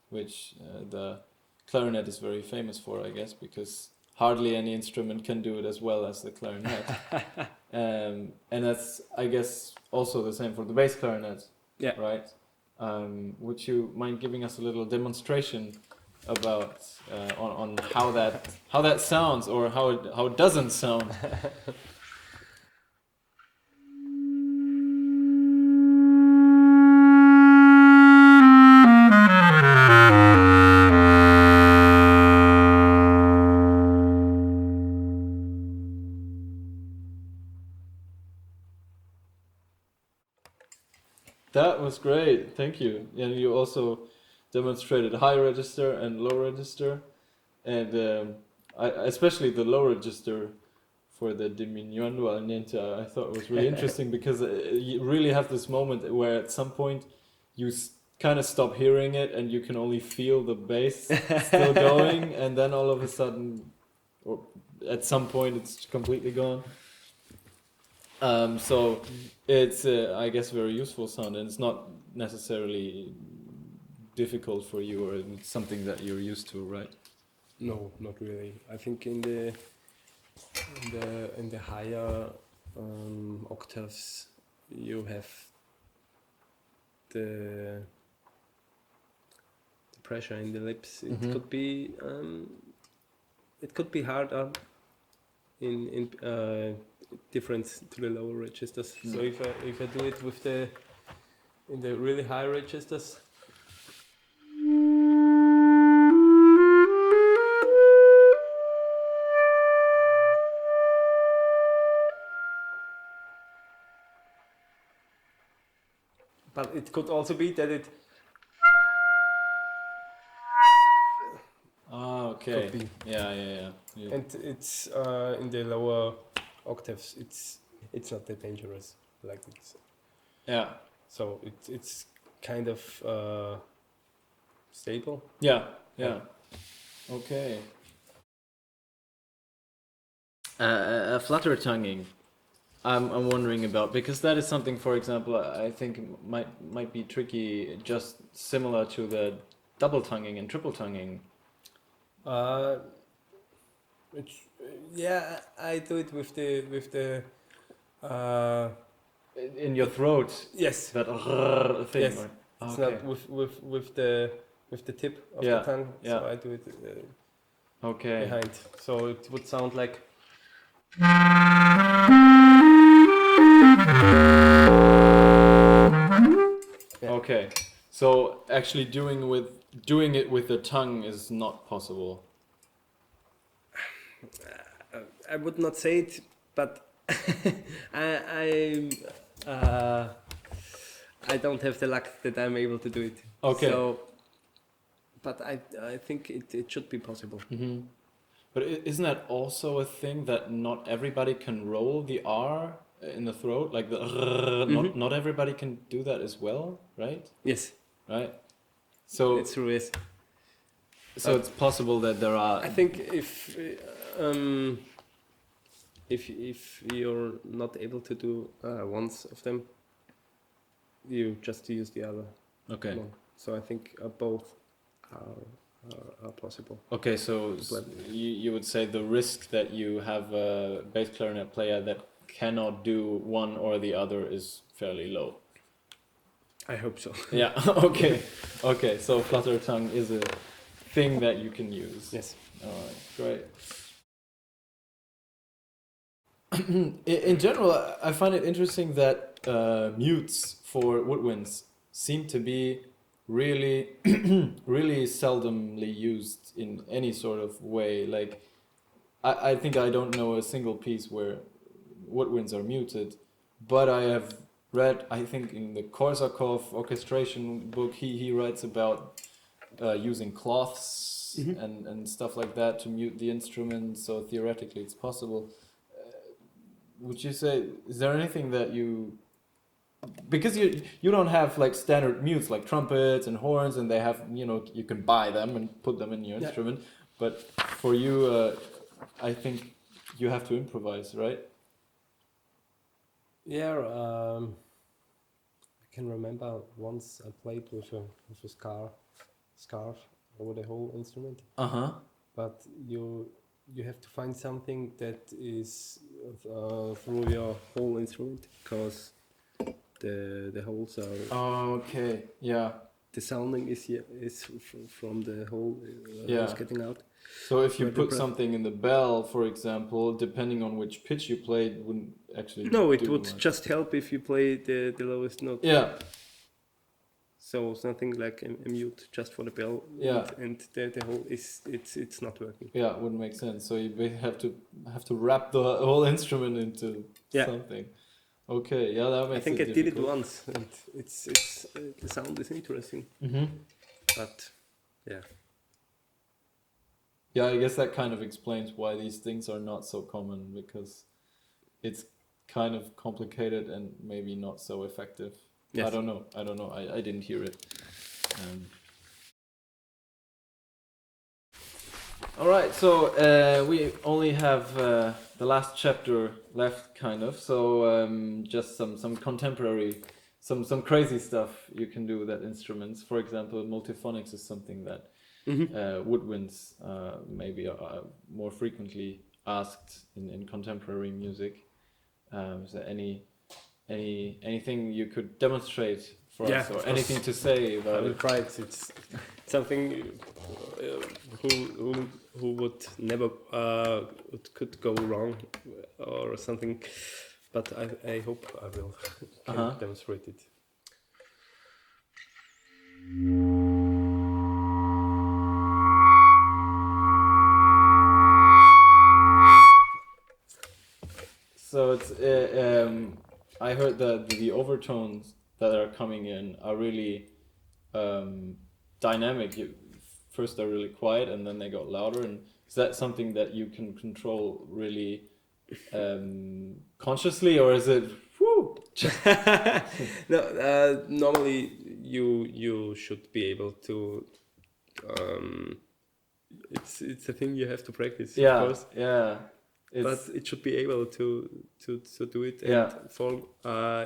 which the clarinet is very famous for, I guess, because hardly any instrument can do it as well as the clarinet. And that's, I guess, also the same for the bass clarinet. Yeah. Right? Would you mind giving us a little demonstration about on how that sounds, or how it doesn't sound? That was great, thank you. And you also demonstrated high register and low register, and especially the low register for the diminuendo al niente, I thought was really interesting because you really have this moment where at some point you kind of stop hearing it and you can only feel the bass still going, and then all of a sudden, or at some point, it's completely gone. So it's, I guess, very useful sound, and it's not necessarily difficult for you, or it's something that you're used to, right? No, not really. I think in the higher octaves you have the pressure in the lips. It could be harder in difference to the lower registers. So if I do it with in the really high registers, but it could also be that it. Ah, okay. Yeah. And it's in the lower octaves. It's not that dangerous like it's. Yeah. So it's kind of stable. Yeah. Okay. Flutter tonguing. I'm wondering about, because that is something, for example, I think might be tricky, just similar to the double tonguing and triple tonguing. It's, yeah, I do it with the in your throat. yes, That thing. yes. Or, It's okay. not with the tip of Yeah, the tongue. yeah. So I do it Okay. behind. So it would sound like. Yeah. Okay. So actually doing it with the tongue is not possible. I would not say it, but I don't have the luck that I'm able to do it. Okay. So, but I think it should be possible. Mm-hmm. But isn't that also a thing that not everybody can roll the R in the throat? Like the not everybody can do that as well, right? Yes, Right. So it's true. Yes. so it's possible that there are. I think if you're not able to do one of them, you just use the other Okay. one. So I think both are possible. Okay, so you would say the risk that you have a bass clarinet player that cannot do one or the other is fairly low. I hope so. Yeah. Okay. Okay. So flutter tongue is a thing that you can use. Yes. All right. Great. In general, I find it interesting that mutes for woodwinds seem to be really, really seldomly used in any sort of way. Like, I think I don't know a single piece where woodwinds are muted, but I have read, I think in the Korsakov orchestration book, he writes about using cloths and stuff like that to mute the instrument, so theoretically it's possible. Would you say, is there anything that you, because you don't have like standard mutes like trumpets and horns, and they have, you know, you can buy them and put them in your instrument, but for you, I think you have to improvise, right? Yeah, I can remember once I played with a scarf over the whole instrument. But you have to find something that is through your whole instrument, because the holes are. Okay. Yeah. The sounding is from the whole Yeah. holes getting out. So if you Where the put breath- something in the bell, for example, depending on which pitch you played, wouldn't actually. No, it do would much. just help if you play the lowest note. Yeah. So something like a mute just for the bell. Yeah. And the whole it's not working. Yeah, it wouldn't make sense. So you have to wrap the whole instrument into something. Okay, yeah, that makes. I think it I did it difficult. once, and it's the sound is interesting. But yeah. Yeah, I guess that kind of explains why these things are not so common, because it's kind of complicated and maybe not so effective. Yes. I don't know. I didn't hear it. All right, so we only have the last chapter left, kind of. So just some contemporary, some crazy stuff you can do with that instruments. For example, multiphonics is something that woodwinds maybe are more frequently asked in contemporary music. Is there anything you could demonstrate for us, or anything to say about I will it? try it. It's something who would never could go wrong or something, but I hope I will can demonstrate it. So it's I heard that the overtones that are coming in are really dynamic. First they're really quiet and then they got louder. And is that something that you can control really consciously, or is it? Whew? No, normally you should be able to. It's a thing you have to practice. Yeah, of course. yeah. But it should be able to do it. Yeah. And for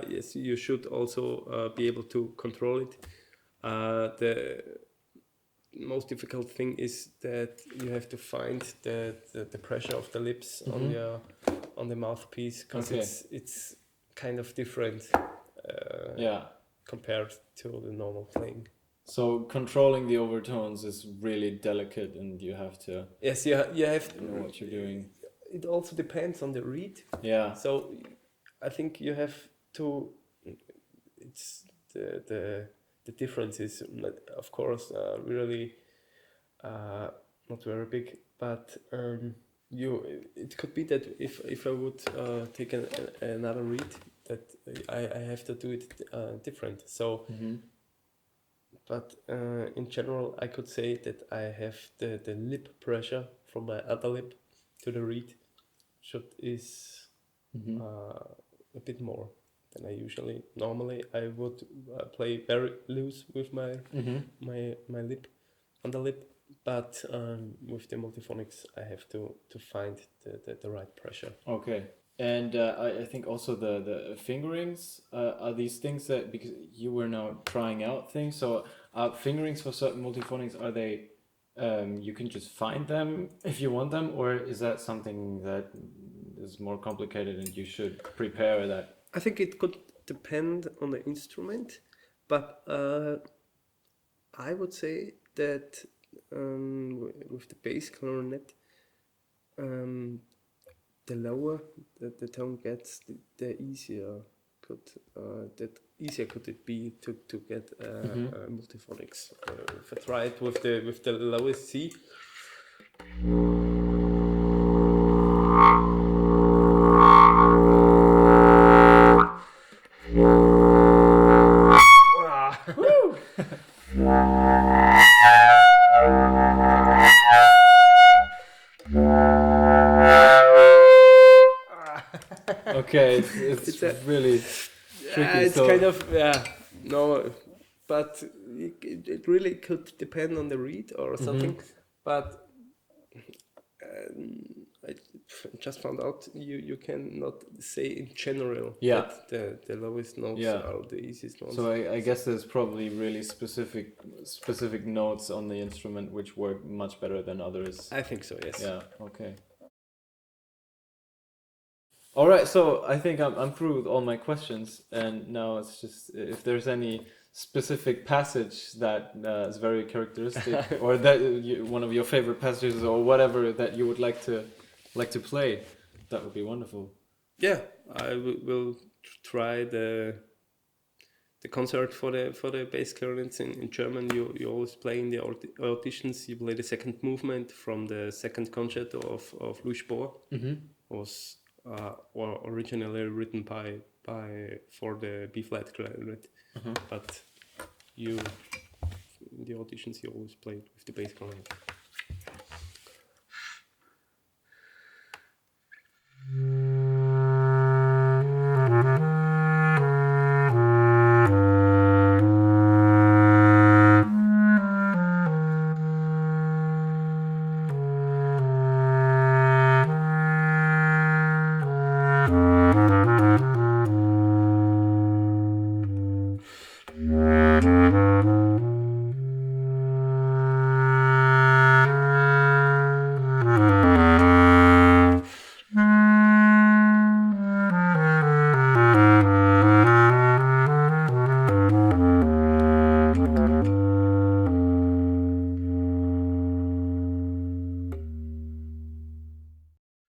yes, you should also be able to control it. most difficult thing is that you have to find the pressure of the lips on the mouthpiece, because it's kind of different compared to the normal playing. So controlling the overtones is really delicate, and you have to you have to know what you're doing. It also depends on the reed. Yeah. So I think you have to. It's the difference is, of course, really not very big, but it could be that if I would take another reed, that I have to do it different. So, but in general, I could say that I have the lip pressure from my upper lip to the reed is a bit more than I usually. Normally, I would play very loose with my my lip, underlip, but with the Multiphonics, I have to find the right pressure. Okay. And I think also the fingerings are these things that, because you were now trying out things, so fingerings for certain Multiphonics, are they you can just find them if you want them, or is that something that is more complicated and you should prepare that? I think it could depend on the instrument, but I would say that with the bass clarinet, the lower the tone gets, the easier could it be to get Multiphonics. If I try it with the lowest C. Okay, it's really tricky. It's kind of no, but it really could depend on the reed or something. But I just found out you cannot say in general that the lowest notes are the easiest ones. So I guess there's probably really specific notes on the instrument which work much better than others. I think so, yes. Yeah. Okay. All right, so I think I'm through with all my questions, and now it's just if there's any specific passage that is very characteristic, or that one of your favorite passages, or whatever that you would like to play, that would be wonderful. Yeah, I will try the concert for the bass clarinets in German. You always play in the auditions. You play the second movement from the second concerto of Louis Spohr. Was originally written for the B flat clarinet, but in the auditions you always played with the bass clarinet.